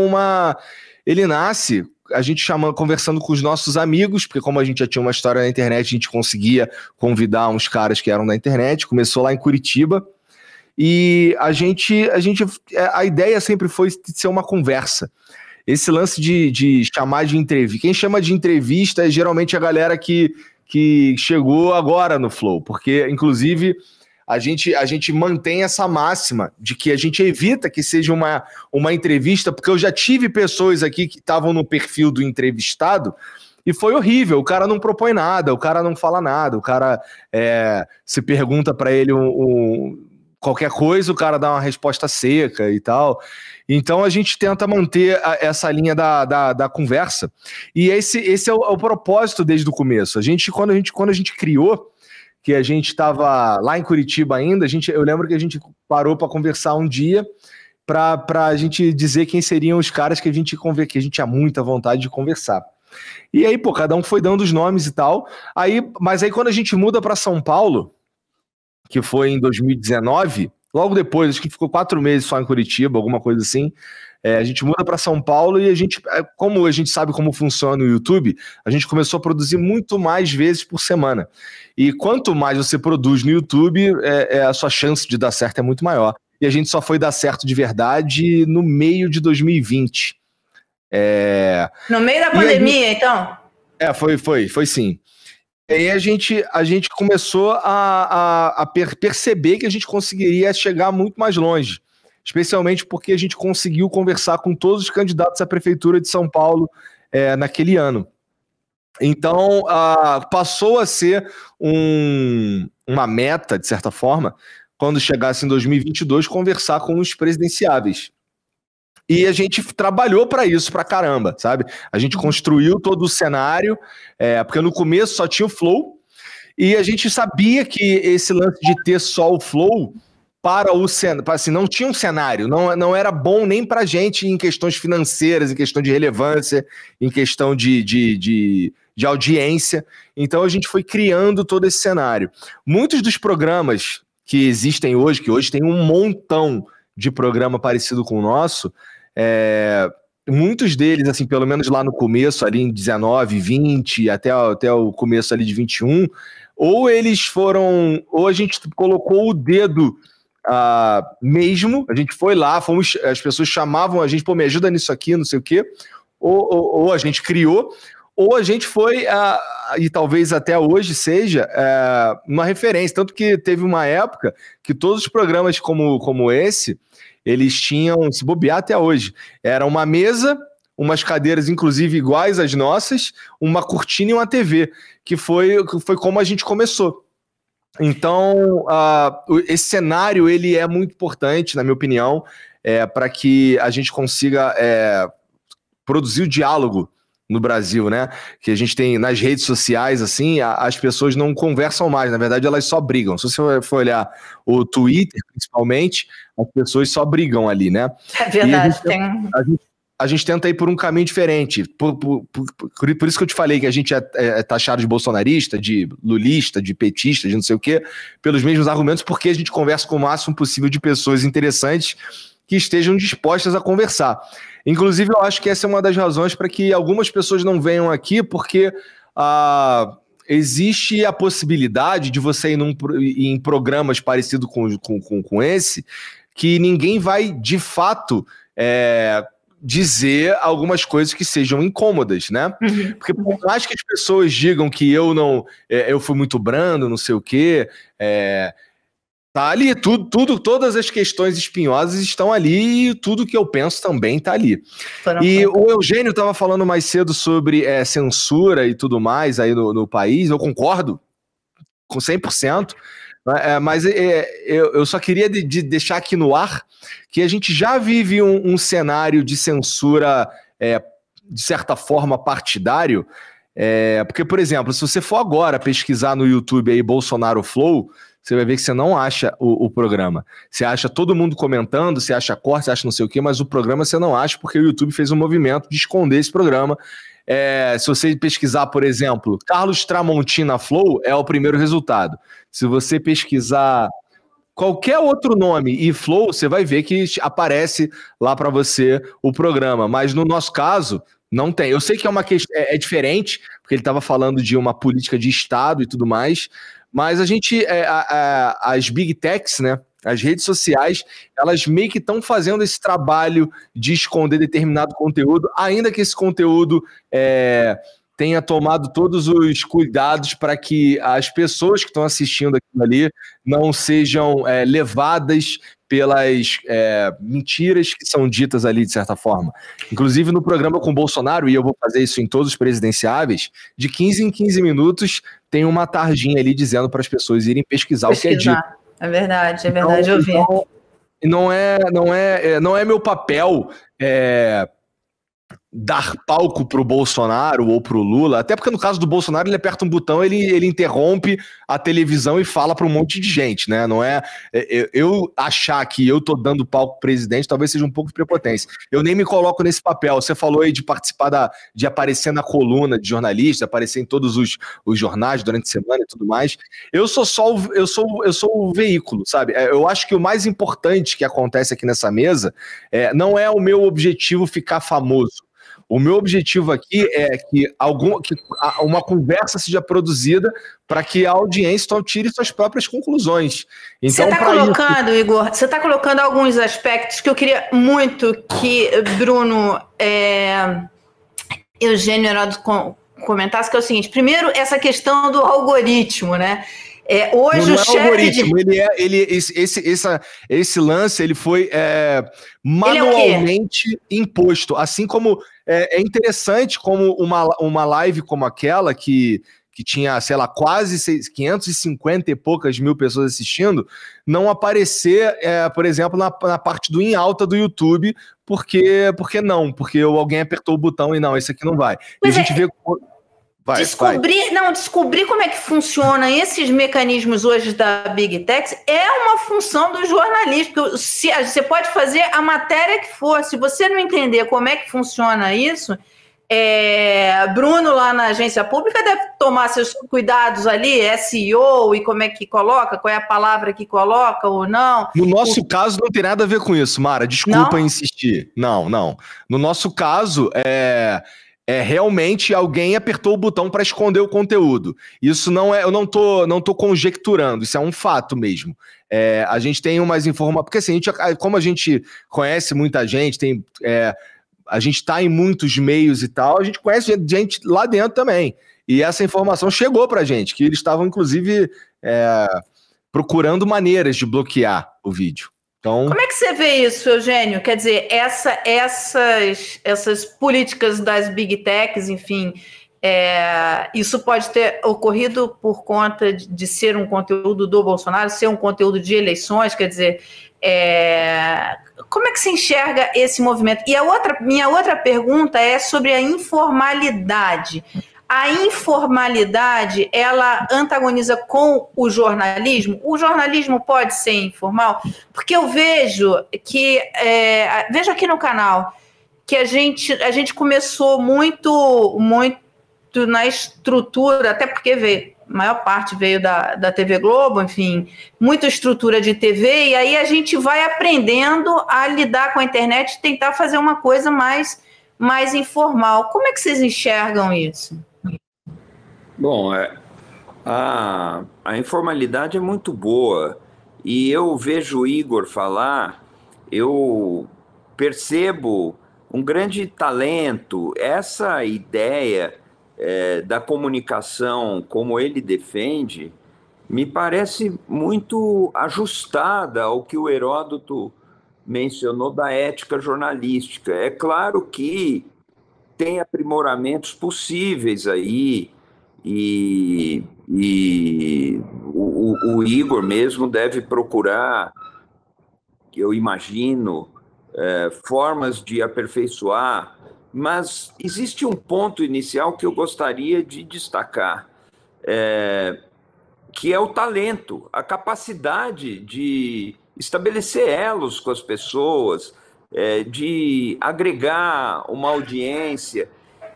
ele nasce, a gente conversando com os nossos amigos, porque como a gente já tinha uma história na internet, a gente conseguia convidar uns caras que eram da internet, começou lá em Curitiba, e a ideia sempre foi de ser uma conversa. Esse lance de chamar de entrevista, quem chama de entrevista é geralmente a galera que chegou agora no Flow, porque, inclusive, a gente mantém essa máxima de que a gente evita que seja uma entrevista, porque eu já tive pessoas aqui que estavam no perfil do entrevistado e foi horrível, o cara não propõe nada, o cara não fala nada, o cara se pergunta para ele qualquer coisa, o cara dá uma resposta seca e tal. Então a gente tenta manter essa linha da conversa. E esse é o propósito desde o começo. Quando a gente criou, que a gente estava lá em Curitiba ainda, eu lembro que a gente parou para conversar um dia para a gente dizer quem seriam os caras que a gente tinha muita vontade de conversar. E aí, pô, cada um foi dando os nomes e tal. Mas aí quando a gente muda para São Paulo, que foi em 2019, logo depois, acho que ficou 4 meses só em Curitiba, alguma coisa assim, a gente muda para São Paulo e como a gente sabe como funciona o YouTube, a gente começou a produzir muito mais vezes por semana. E quanto mais você produz no YouTube, a sua chance de dar certo é muito maior. E a gente só foi dar certo de verdade no meio de 2020. No meio da pandemia, então? Foi sim. E aí a gente começou a perceber que a gente conseguiria chegar muito mais longe, especialmente porque a gente conseguiu conversar com todos os candidatos à Prefeitura de São Paulo naquele ano. Então, passou a ser uma meta, de certa forma, quando chegasse em 2022, conversar com os presidenciáveis. E a gente trabalhou para isso, pra caramba, sabe? A gente construiu todo o cenário, porque no começo só tinha o Flow, e a gente sabia que esse lance de ter só o Flow assim, não tinha um cenário, não era bom nem pra gente em questões financeiras, em questão de relevância, em questão de audiência. Então a gente foi criando todo esse cenário. Muitos dos programas que existem hoje, que hoje tem um montão de programa parecido com o nosso, muitos deles, assim, pelo menos lá no começo, ali em 19, 20, até o começo ali de 21, ou a gente colocou o dedo mesmo, a gente foi lá, as pessoas chamavam a gente, pô, me ajuda nisso aqui, não sei o quê, ou a gente criou, ou a gente foi, e talvez até hoje seja, uma referência, tanto que teve uma época que todos os programas como esse, eles tinham, se bobear até hoje, era uma mesa, umas cadeiras inclusive iguais às nossas, uma cortina e uma TV, que foi como a gente começou. Então, esse cenário ele é muito importante, na minha opinião, para que a gente consiga produzir o diálogo no Brasil, né? Que a gente tem nas redes sociais, assim, as pessoas não conversam mais, na verdade elas só brigam. Se você for olhar o Twitter, principalmente, as pessoas só brigam ali, né? É verdade, a gente tenta ir por um caminho diferente. Por isso que eu te falei que a gente é taxado de bolsonarista, de lulista, de petista, de não sei o quê, pelos mesmos argumentos, porque a gente conversa com o máximo possível de pessoas interessantes que estejam dispostas a conversar. Inclusive, eu acho que essa é uma das razões para que algumas pessoas não venham aqui, porque existe a possibilidade de você ir em programas parecidos com esse, que ninguém vai, de fato, dizer algumas coisas que sejam incômodas, né? Uhum. Porque por mais que as pessoas digam que eu fui muito brando, não sei o quê, tá ali, todas as questões espinhosas estão ali e tudo que eu penso também tá ali. E o Eugênio estava falando mais cedo sobre censura e tudo mais aí no país, eu concordo com 100%, mas eu só queria deixar aqui no ar que a gente já vive um cenário de censura, de certa forma, partidário, porque, por exemplo, se você for agora pesquisar no YouTube aí Bolsonaro Flow, você vai ver que você não acha o programa. Você acha todo mundo comentando, você acha corte, você acha não sei o quê, mas o programa você não acha porque o YouTube fez um movimento de esconder esse programa. Se você pesquisar, por exemplo, Carlos Tramontina Flow, é o primeiro resultado. Se você pesquisar qualquer outro nome e Flow, você vai ver que aparece lá para você o programa. Mas no nosso caso, não tem. Eu sei que é diferente, porque ele estava falando de uma política de Estado e tudo mais, mas a gente, as Big Techs, né, as redes sociais, elas meio que estão fazendo esse trabalho de esconder determinado conteúdo, ainda que esse conteúdo tenha tomado todos os cuidados para que as pessoas que estão assistindo aquilo ali não sejam levadas pelas mentiras que são ditas ali, de certa forma. Inclusive, no programa com o Bolsonaro, e eu vou fazer isso em todos os presidenciáveis, de 15 em 15 minutos tem uma tarjinha ali dizendo para as pessoas irem pesquisar o que é dito. É verdade, eu vi. Não é meu papel dar palco pro Bolsonaro ou pro Lula, até porque no caso do Bolsonaro ele aperta um botão, ele interrompe a televisão e fala para um monte de gente, né? Não é eu achar que eu tô dando palco pro presidente, talvez seja um pouco de prepotência. Eu nem me coloco nesse papel. Você falou aí de participar de aparecer na coluna de jornalista, aparecer em todos os jornais durante a semana e tudo mais. Eu sou o veículo, sabe? Eu acho que o mais importante que acontece aqui nessa mesa não é o meu objetivo ficar famoso. O meu objetivo aqui é que uma conversa seja produzida para que a audiência então tire suas próprias conclusões. Então, você está colocando, Igor, alguns aspectos que eu queria muito que Bruno Eugênio Heródoto comentasse, que é o seguinte: primeiro, essa questão do algoritmo, né? Hoje o chefe esse lance ele foi manualmente imposto, assim como é interessante como uma live como aquela que tinha, sei lá, quase 550 e poucas mil pessoas assistindo, não aparecer, por exemplo, na parte do em alta do YouTube, porque alguém apertou o botão e não, esse aqui não vai. E a gente vê... Descobrir como é que funciona esses mecanismos hoje da Big Tech é uma função do jornalismo. Você pode fazer a matéria que for, se você não entender como é que funciona isso, Bruno lá na agência pública deve tomar seus cuidados ali, SEO e como é que coloca, qual é a palavra que coloca ou não. No nosso caso não tem nada a ver com isso, Mara, desculpa insistir. Não. No nosso caso, realmente alguém apertou o botão para esconder o conteúdo. Isso não eu não tô conjecturando, isso é um fato mesmo. A gente tem umas informações, porque assim, como a gente conhece muita gente, a gente está em muitos meios e tal, a gente conhece gente lá dentro também. E essa informação chegou para a gente, que eles estavam, inclusive, procurando maneiras de bloquear o vídeo. Então... Como é que você vê isso, Eugênio? Quer dizer, essas políticas das Big Techs, enfim, isso pode ter ocorrido por conta de ser um conteúdo do Bolsonaro, ser um conteúdo de eleições, quer dizer... Como é que se enxerga esse movimento? E minha outra pergunta é sobre a informalidade. A informalidade, ela antagoniza com o jornalismo? O jornalismo pode ser informal? Porque eu vejo que... vejo aqui no canal que a gente começou muito na estrutura, até porque a maior parte veio da TV Globo, enfim, muita estrutura de TV, e aí a gente vai aprendendo a lidar com a internet e tentar fazer uma coisa mais informal. Como é que vocês enxergam isso? Bom, a informalidade é muito boa, e eu vejo o Igor falar, eu percebo um grande talento, essa ideia da comunicação como ele defende, me parece muito ajustada ao que o Heródoto mencionou da ética jornalística. É claro que tem aprimoramentos possíveis aí, e o Igor mesmo deve procurar, eu imagino, formas de aperfeiçoar, mas existe um ponto inicial que eu gostaria de destacar, que é o talento, a capacidade de estabelecer elos com as pessoas, de agregar uma audiência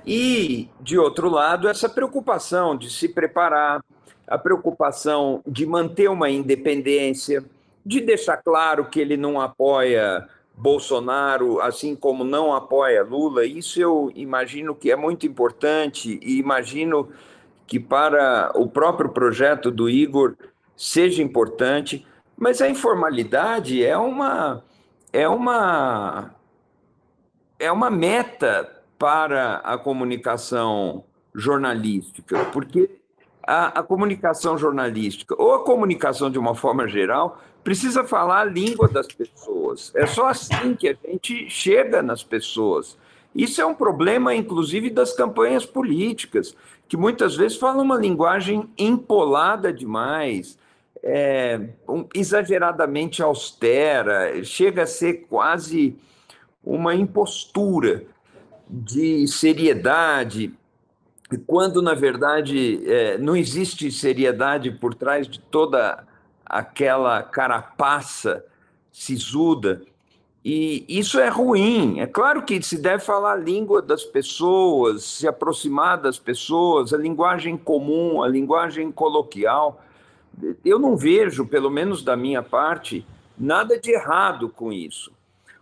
e, de outro lado, essa preocupação de se preparar, a preocupação de manter uma independência, de deixar claro que ele não apoia Bolsonaro, assim como não apoia Lula. Isso eu imagino que é muito importante e imagino que para o próprio projeto do Igor seja importante, mas a informalidade é uma meta para a comunicação jornalística, porque a comunicação jornalística, ou a comunicação de uma forma geral, precisa falar a língua das pessoas. É só assim que a gente chega nas pessoas. Isso é um problema, inclusive, das campanhas políticas, que muitas vezes falam uma linguagem empolada demais, exageradamente austera, chega a ser quase uma impostura de seriedade, quando, na verdade, não existe seriedade por trás de toda aquela carapaça sisuda. E isso é ruim. É claro que se deve falar a língua das pessoas, se aproximar das pessoas, a linguagem comum, a linguagem coloquial. Eu não vejo, pelo menos da minha parte, nada de errado com isso.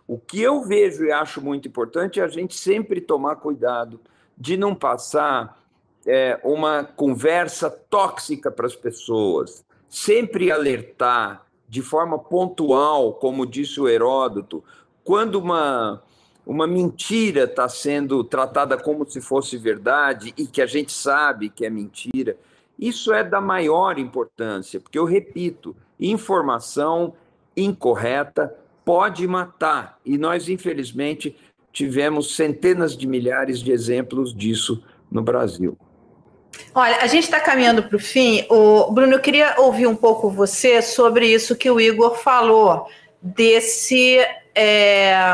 O que eu vejo e acho muito importante é a gente sempre tomar cuidado de não passar uma conversa tóxica para as pessoas, sempre alertar de forma pontual, como disse o Heródoto, quando uma mentira está sendo tratada como se fosse verdade e que a gente sabe que é mentira. Isso é da maior importância, porque, eu repito, informação incorreta pode matar, e nós, infelizmente, tivemos centenas de milhares de exemplos disso no Brasil. Olha, a gente está caminhando para o fim. Bruno, eu queria ouvir um pouco você sobre isso que o Igor falou, desse...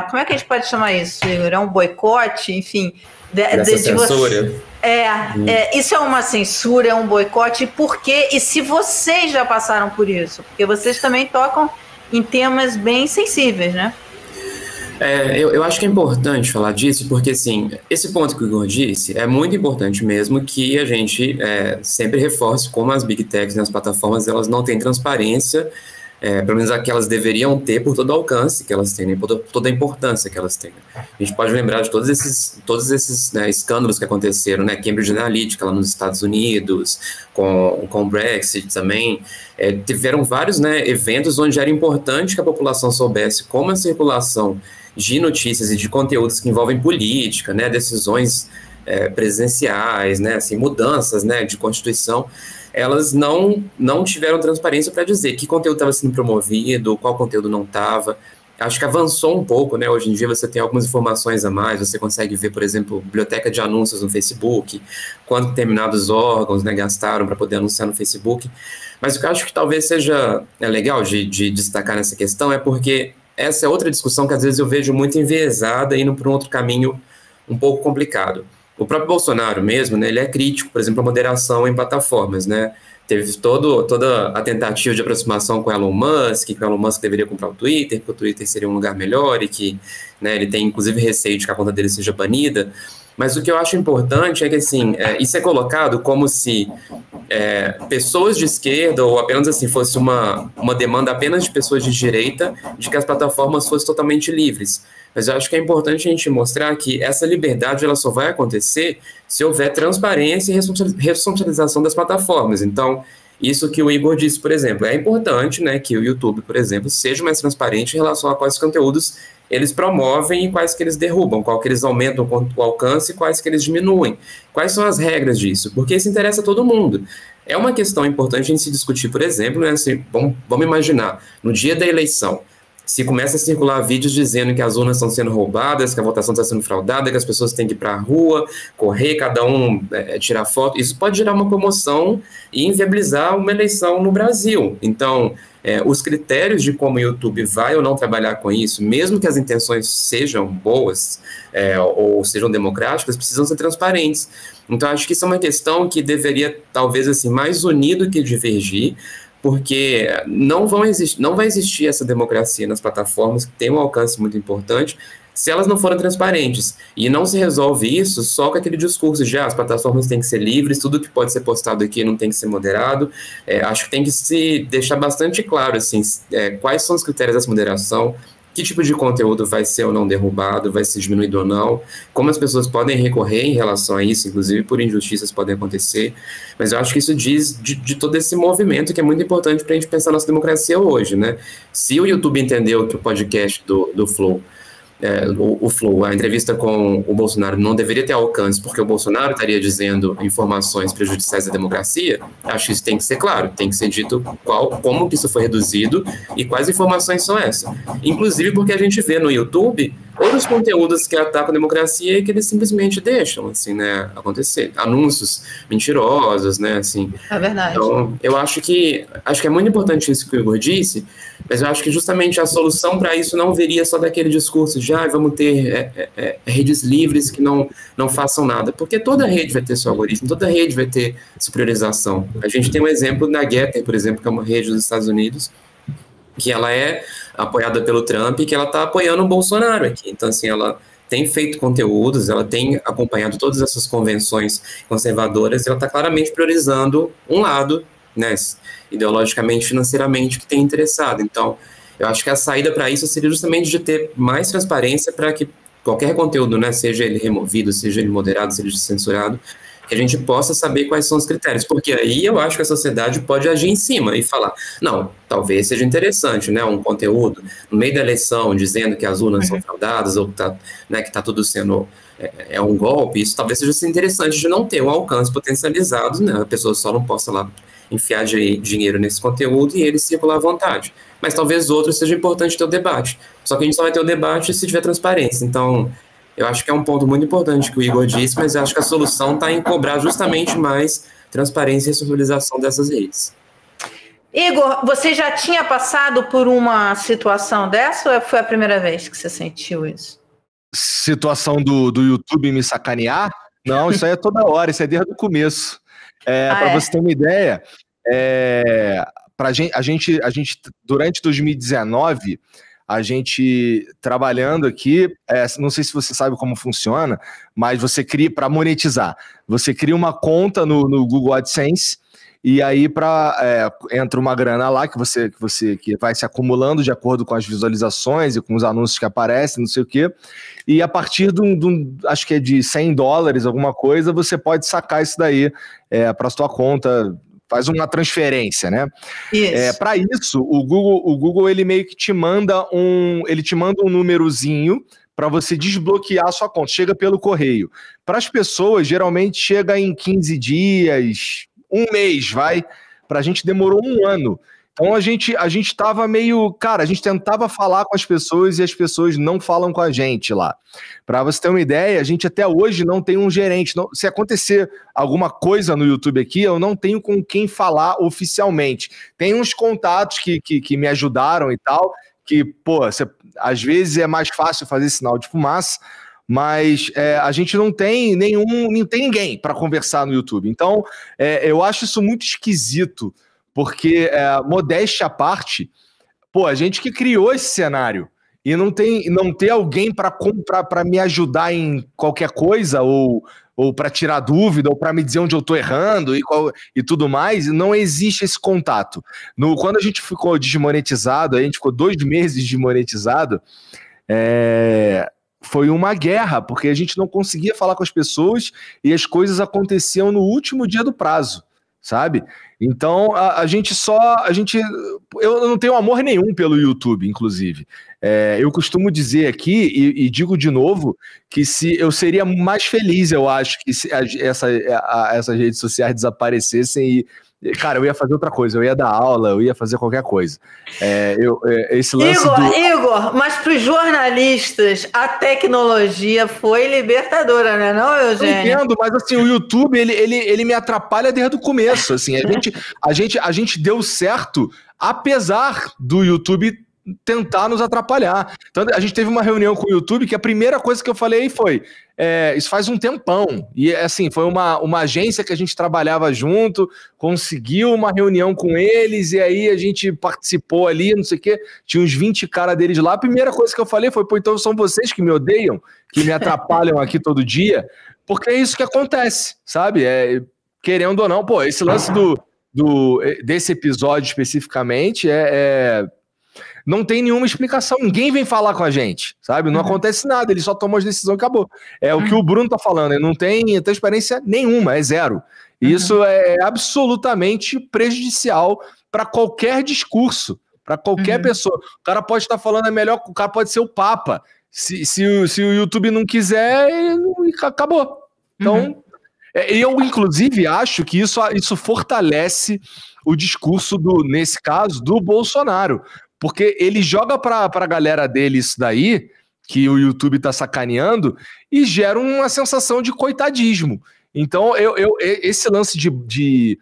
como é que a gente pode chamar isso, Igor? É um boicote? Enfim... Dessa censura? Isso é uma censura, é um boicote. Por quê? E se vocês já passaram por isso? Porque vocês também tocam em temas bem sensíveis, né? Eu acho que é importante falar disso, porque, assim, esse ponto que o Igor disse é muito importante mesmo, que a gente sempre reforce como as Big Techs, né, as plataformas, elas não têm transparência, pelo menos a que elas deveriam ter, por todo o alcance que elas têm, né, por toda a importância que elas têm. A gente pode lembrar de todos esses né, escândalos que aconteceram, né, Cambridge Analytica lá nos Estados Unidos, com o Brexit também. Tiveram vários, né, eventos onde era importante que a população soubesse como a circulação de notícias e de conteúdos que envolvem política, né, decisões presidenciais, né, assim, mudanças, né, de Constituição, elas não tiveram transparência para dizer que conteúdo estava sendo promovido, qual conteúdo não estava. Acho que avançou um pouco, né? Hoje em dia você tem algumas informações a mais, você consegue ver, por exemplo, biblioteca de anúncios no Facebook, quanto determinados órgãos, né, gastaram para poder anunciar no Facebook. Mas o que eu acho que talvez seja legal de destacar nessa questão é porque essa é outra discussão que às vezes eu vejo muito enviesada, indo para um outro caminho um pouco complicado. O próprio Bolsonaro mesmo, né, ele é crítico, por exemplo, à moderação em plataformas, né? Teve toda a tentativa de aproximação com Elon Musk, que o Elon Musk deveria comprar o Twitter, que o Twitter seria um lugar melhor e que, né, ele tem inclusive receio de que a conta dele seja banida. Mas o que eu acho importante é que, assim, isso é colocado como se pessoas de esquerda, ou apenas assim, fosse uma demanda apenas de pessoas de direita, de que as plataformas fossem totalmente livres. Mas eu acho que é importante a gente mostrar que essa liberdade ela só vai acontecer se houver transparência e responsabilização das plataformas. Então, isso que o Igor disse, por exemplo, é importante, né, que o YouTube, por exemplo, seja mais transparente em relação a quais conteúdos eles promovem e quais que eles derrubam, qual que eles aumentam o alcance e quais que eles diminuem. Quais são as regras disso? Porque isso interessa a todo mundo. É uma questão importante em se discutir, por exemplo, né, assim, vamos imaginar, no dia da eleição, se começa a circular vídeos dizendo que as urnas estão sendo roubadas, que a votação está sendo fraudada, que as pessoas têm que ir para a rua, correr, cada um tirar foto, isso pode gerar uma comoção e inviabilizar uma eleição no Brasil. Então, os critérios de como o YouTube vai ou não trabalhar com isso, mesmo que as intenções sejam boas ou sejam democráticas, precisam ser transparentes. Então, acho que isso é uma questão que deveria, talvez, assim, mais unir do que divergir, porque não vai existir essa democracia nas plataformas, que tem um alcance muito importante, se elas não forem transparentes. E não se resolve isso só com aquele discurso de as plataformas têm que ser livres, tudo que pode ser postado aqui não tem que ser moderado. Acho que tem que se deixar bastante claro assim, quais são os critérios dessa moderação, que tipo de conteúdo vai ser ou não derrubado, vai ser diminuído ou não, como as pessoas podem recorrer em relação a isso, inclusive por injustiças podem acontecer, mas eu acho que isso diz de todo esse movimento que é muito importante para a gente pensar na nossa democracia hoje, né? Se o YouTube entendeu que o podcast do Flow o Flow, a entrevista com o Bolsonaro não deveria ter alcance porque o Bolsonaro estaria dizendo informações prejudiciais à democracia, acho que isso tem que ser claro, tem que ser dito como que isso foi reduzido e quais informações são essas. Inclusive porque a gente vê no YouTube outros conteúdos que atacam a democracia e que eles simplesmente deixam, assim, né, acontecer. Anúncios mentirosos, né, assim. É verdade. Então, eu acho que é muito importante isso que o Igor disse, mas eu acho que justamente a solução para isso não viria só daquele discurso de vamos ter redes livres que não façam nada, porque toda rede vai ter seu algoritmo, toda rede vai ter sua priorização. A gente tem um exemplo da Getter, por exemplo, que é uma rede dos Estados Unidos, que ela é apoiada pelo Trump e que ela está apoiando o Bolsonaro aqui. Então, assim, ela tem feito conteúdos, ela tem acompanhado todas essas convenções conservadoras e ela está claramente priorizando um lado, né, ideologicamente, financeiramente, que tem interessado. Então, eu acho que a saída para isso seria justamente de ter mais transparência para que qualquer conteúdo, né, seja ele removido, seja ele moderado, seja ele censurado, que a gente possa saber quais são os critérios, porque aí eu acho que a sociedade pode agir em cima e falar, não, talvez seja interessante, né, um conteúdo no meio da eleição dizendo que as urnas são fraudadas ou que tá tudo sendo um golpe, isso talvez seja interessante de não ter um alcance potencializado, né, a pessoa só não possa lá enfiar dinheiro nesse conteúdo e ele circular à vontade. Mas talvez outros seja importante ter o debate. Só que a gente só vai ter o debate se tiver transparência. Então, eu acho que é um ponto muito importante que o Igor disse, mas eu acho que a solução está em cobrar justamente mais transparência e responsabilização dessas redes. Igor, você já tinha passado por uma situação dessa ou foi a primeira vez que você sentiu isso? Situação do YouTube me sacanear? Não, isso aí é toda hora, isso é desde o começo. Para você ter uma ideia, a gente, durante 2019, a gente trabalhando aqui, não sei se você sabe como funciona, mas você cria para monetizar. Você cria uma conta no Google AdSense e aí entra uma grana lá que vai se acumulando de acordo com as visualizações e com os anúncios que aparecem, não sei o quê. E a partir acho que é de $100, alguma coisa, você pode sacar isso daí para a sua conta. Faz uma transferência, né? Para isso, o Google ele meio que te manda um númerozinho para você desbloquear a sua conta. Chega pelo correio. Para as pessoas, geralmente chega em 15 dias, um mês, vai. Para a gente demorou 1 ano. Então a gente tava meio... Cara, a gente tentava falar com as pessoas e as pessoas não falam com a gente lá. Para você ter uma ideia, a gente até hoje não tem um gerente. Se acontecer alguma coisa no YouTube aqui, eu não tenho com quem falar oficialmente. Tem uns contatos que me ajudaram e tal, que, às vezes é mais fácil fazer sinal de fumaça, mas a gente não tem ninguém para conversar no YouTube. Então, eu acho isso muito esquisito, porque, modéstia à parte, a gente que criou esse cenário e não ter alguém para me ajudar em qualquer coisa, ou para tirar dúvida, ou para me dizer onde eu estou errando e tudo mais, não existe esse contato. Quando a gente ficou desmonetizado, a gente ficou 2 meses desmonetizado, foi uma guerra, porque a gente não conseguia falar com as pessoas e as coisas aconteciam no último dia do prazo, sabe? Então, eu não tenho amor nenhum pelo YouTube, inclusive. Eu costumo dizer aqui, e digo de novo, que eu seria mais feliz, eu acho, que se essas redes sociais desaparecessem cara, eu ia fazer outra coisa, eu ia dar aula, eu ia fazer qualquer coisa. Esse lance Igor, mas para os jornalistas, a tecnologia foi libertadora, né, não, Eugênio? Eu entendo, mas assim, o YouTube, ele me atrapalha desde o começo, assim, a gente deu certo, apesar do YouTube tentar nos atrapalhar. Então, a gente teve uma reunião com o YouTube que a primeira coisa que eu falei foi, isso faz um tempão, e assim, foi uma agência que a gente trabalhava junto, conseguiu uma reunião com eles, e aí a gente participou ali, não sei o quê, tinha uns 20 caras deles lá, a primeira coisa que eu falei foi, então são vocês que me odeiam, que me atrapalham aqui todo dia, porque é isso que acontece, sabe? Querendo ou não, esse lance desse episódio especificamente não tem nenhuma explicação, ninguém vem falar com a gente, sabe? Não acontece nada, ele só toma as decisões e acabou. O que o Bruno tá falando, ele não tem transparência nenhuma, é zero. E isso é absolutamente prejudicial para qualquer discurso, para qualquer pessoa. O cara pode estar falando melhor, o cara pode ser o Papa. Se o YouTube não quiser, acabou. Então, eu inclusive acho que isso fortalece o discurso, nesse caso, do Bolsonaro. Porque ele joga para a galera dele isso daí, que o YouTube tá sacaneando, e gera uma sensação de coitadismo. Então, esse lance de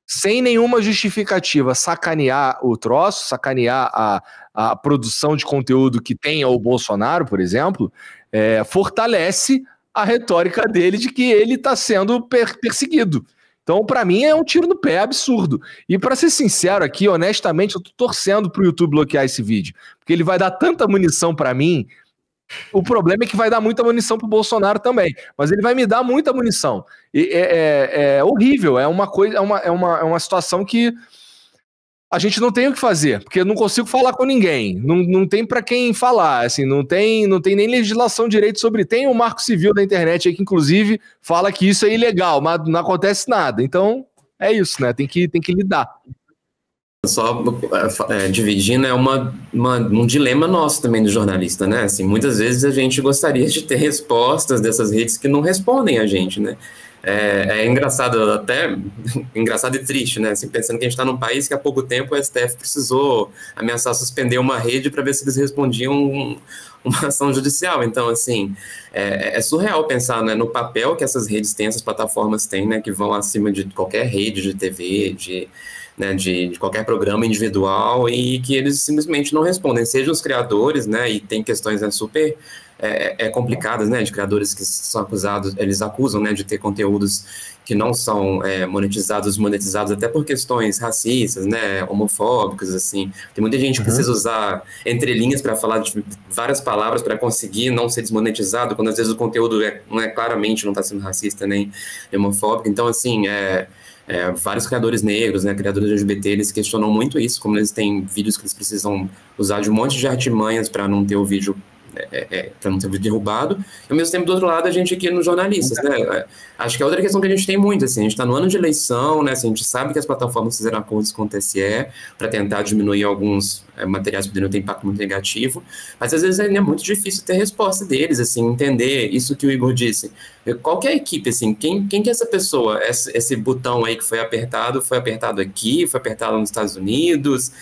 sem nenhuma justificativa, sacanear o troço, sacanear a produção de conteúdo que tenha o Bolsonaro, por exemplo, fortalece a retórica dele de que ele está sendo perseguido. Então, para mim, é um tiro no pé absurdo. E para ser sincero aqui, honestamente, eu tô torcendo pro YouTube bloquear esse vídeo, porque ele vai dar tanta munição para mim. O problema é que vai dar muita munição pro Bolsonaro também, mas ele vai me dar muita munição. E é horrível, é uma situação que a gente não tem o que fazer, porque eu não consigo falar com ninguém, não tem para quem falar, assim, não tem nem legislação de direito sobre. Tem o Marco Civil da internet aí que inclusive fala que isso é ilegal, mas não acontece nada. Então é isso, né? Tem que lidar. Só dividindo, um dilema nosso também do jornalista, né? Assim, muitas vezes a gente gostaria de ter respostas dessas redes que não respondem a gente, né? É engraçado, até engraçado e triste, né? Assim, pensando que a gente está num país que há pouco tempo o STF precisou ameaçar suspender uma rede para ver se eles respondiam uma ação judicial. Então, assim, é surreal pensar, né, no papel que essas redes têm, essas plataformas têm, né, que vão acima de qualquer rede de TV, de qualquer programa individual, e que eles simplesmente não respondem, sejam os criadores, né, e tem questões super complicadas, né, de criadores que são acusados, eles acusam, né, de ter conteúdos que não são monetizados até por questões racistas, né, homofóbicas, assim. Tem muita gente que precisa usar entrelinhas para falar de várias palavras para conseguir não ser desmonetizado, quando às vezes o conteúdo claramente não está sendo racista nem homofóbico. Então, assim, vários criadores negros, né, criadores LGBT, eles questionam muito isso, como eles têm vídeos que eles precisam usar de um monte de artimanhas para não ter o vídeo para não ter vídeo derrubado, e ao mesmo tempo, do outro lado, a gente aqui nos jornalistas, né, acho que é outra questão que a gente tem muito, assim, a gente está no ano de eleição, né, assim, a gente sabe que as plataformas fizeram acordos com o TSE para tentar diminuir alguns materiais que poderiam ter impacto muito negativo, mas às vezes é muito difícil ter resposta deles, assim, entender isso que o Igor disse. Qual que é a equipe, assim, quem que é essa pessoa? Esse botão aí que foi apertado aqui, foi apertado nos Estados Unidos,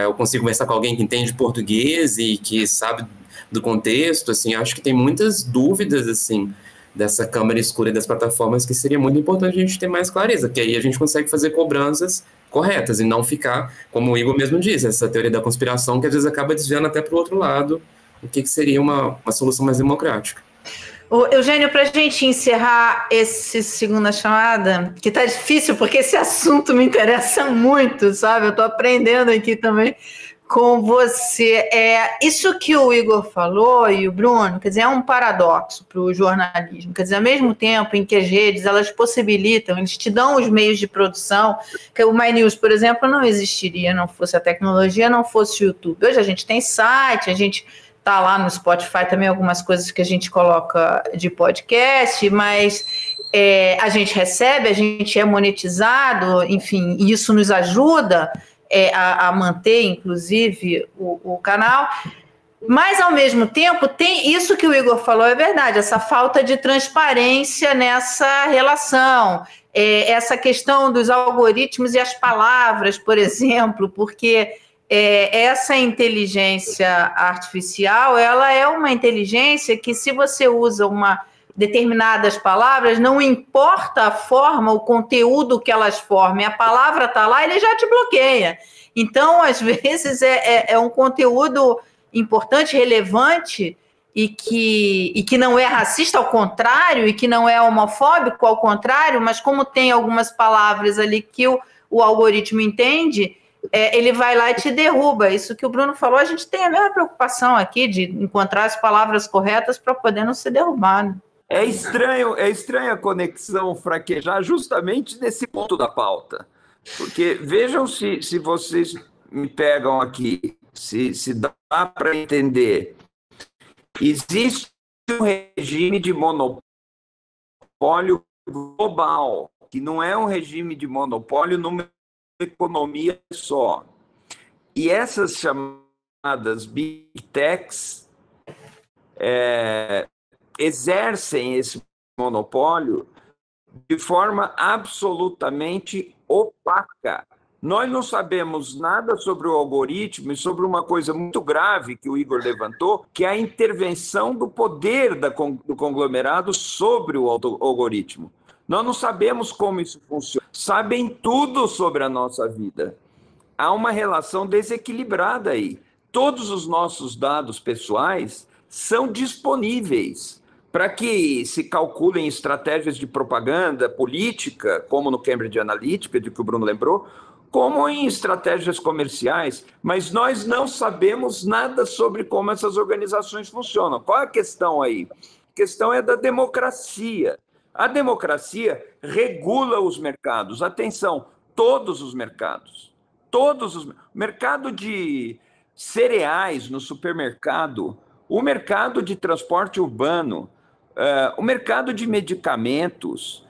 eu consigo conversar com alguém que entende português e que sabe do contexto, assim, acho que tem muitas dúvidas, assim, dessa câmara escura das plataformas que seria muito importante a gente ter mais clareza, porque aí a gente consegue fazer cobranças corretas e não ficar, como o Igor mesmo disse, essa teoria da conspiração que às vezes acaba desviando até para o outro lado, o que seria uma solução mais democrática. Eugênio, para a gente encerrar esse segunda chamada, que tá difícil porque esse assunto me interessa muito, sabe? Eu estou aprendendo aqui também com você. Isso que o Igor falou e o Bruno, quer dizer, é um paradoxo para o jornalismo. Quer dizer, ao mesmo tempo em que as redes, elas possibilitam, eles te dão os meios de produção, que o My News, por exemplo, não existiria, não fosse a tecnologia, não fosse o YouTube. Hoje a gente tem site, a gente tá lá no Spotify também algumas coisas que a gente coloca de podcast, mas a gente recebe, a gente é monetizado, enfim, e isso nos ajuda a manter, inclusive, o canal. Mas, ao mesmo tempo, tem isso que o Igor falou, é verdade, essa falta de transparência nessa relação, essa questão dos algoritmos e as palavras, por exemplo, porque essa inteligência artificial, ela é uma inteligência que, se você usa determinadas palavras, não importa a forma, o conteúdo que elas formem, a palavra está lá, ele já te bloqueia. Então, às vezes, é um conteúdo importante, relevante, e que não é racista, ao contrário, e que não é homofóbico, ao contrário, mas como tem algumas palavras ali que o algoritmo entende, ele vai lá e te derruba. Isso que o Bruno falou, a gente tem a mesma preocupação aqui de encontrar as palavras corretas para poder não ser derrubado. É estranho a conexão fraquejar justamente nesse ponto da pauta. Porque vejam se vocês me pegam aqui, se dá para entender. Existe um regime de monopólio global, que não é um regime de monopólio numa economia só. E essas chamadas Big Techs, exercem esse monopólio de forma absolutamente opaca. Nós não sabemos nada sobre o algoritmo e sobre uma coisa muito grave que o Igor levantou, que é a intervenção do poder do conglomerado sobre o algoritmo. Nós não sabemos como isso funciona. Sabem tudo sobre a nossa vida. Há uma relação desequilibrada aí. Todos os nossos dados pessoais são disponíveis para que se calculem estratégias de propaganda política, como no Cambridge Analytica, de que o Bruno lembrou, como em estratégias comerciais, mas nós não sabemos nada sobre como essas organizações funcionam. Qual é a questão aí? A questão é da democracia. A democracia regula os mercados. Atenção, todos os mercados. O mercado de cereais no supermercado, o mercado de transporte urbano, o mercado de medicamentos,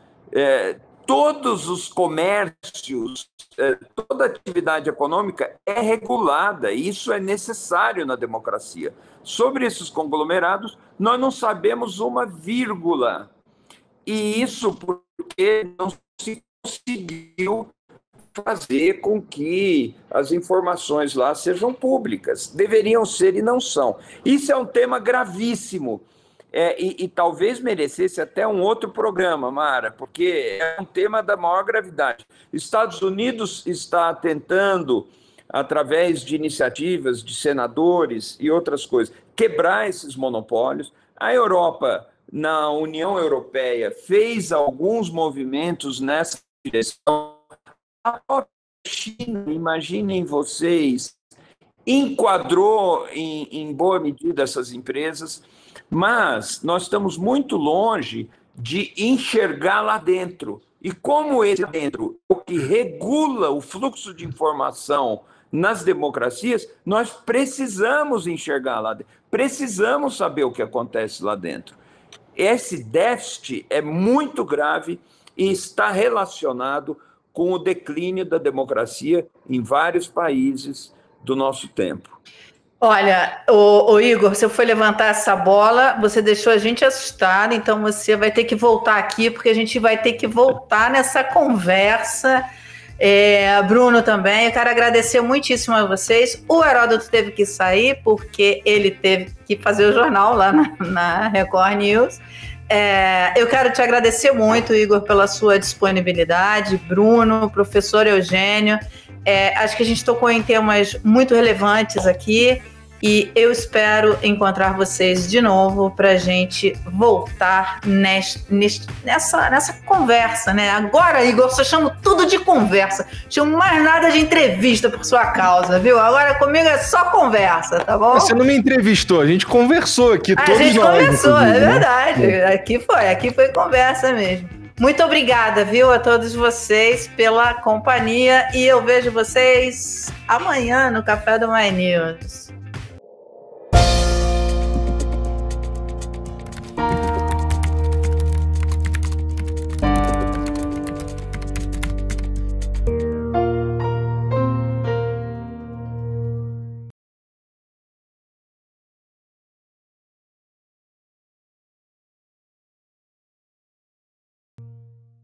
todos os comércios, toda atividade econômica é regulada, e isso é necessário na democracia. Sobre esses conglomerados, nós não sabemos uma vírgula, e isso porque não se conseguiu fazer com que as informações lá sejam públicas. Deveriam ser e não são. Isso é um tema gravíssimo. E talvez merecesse até um outro programa, Mara, porque é um tema da maior gravidade. Estados Unidos está tentando, através de iniciativas de senadores e outras coisas, quebrar esses monopólios. A Europa, na União Europeia, fez alguns movimentos nessa direção. A própria China, imaginem vocês, enquadrou em boa medida essas empresas, mas nós estamos muito longe de enxergar lá dentro. E como esse lá dentro é o que regula o fluxo de informação nas democracias, nós precisamos enxergar lá dentro, precisamos saber o que acontece lá dentro. Esse déficit é muito grave e está relacionado com o declínio da democracia em vários países do nosso tempo. Olha, o Igor, você foi levantar essa bola, você deixou a gente assustado, então você vai ter que voltar aqui, porque a gente vai ter que voltar nessa conversa. Bruno também, eu quero agradecer muitíssimo a vocês. O Heródoto teve que sair, porque ele teve que fazer o jornal lá na Record News. Eu quero te agradecer muito, Igor, pela sua disponibilidade, Bruno, professor Eugênio. Acho que a gente tocou em temas muito relevantes aqui e eu espero encontrar vocês de novo para a gente voltar nessa conversa, né? Agora, Igor, eu chamo tudo de conversa, chamo mais nada de entrevista por sua causa, viu? Agora comigo é só conversa, tá bom? Você não me entrevistou, a gente conversou aqui, todos nós. A gente conversou, é verdade, né? Aqui foi conversa mesmo. Muito obrigada, viu, a todos vocês pela companhia e eu vejo vocês amanhã no Café do My News.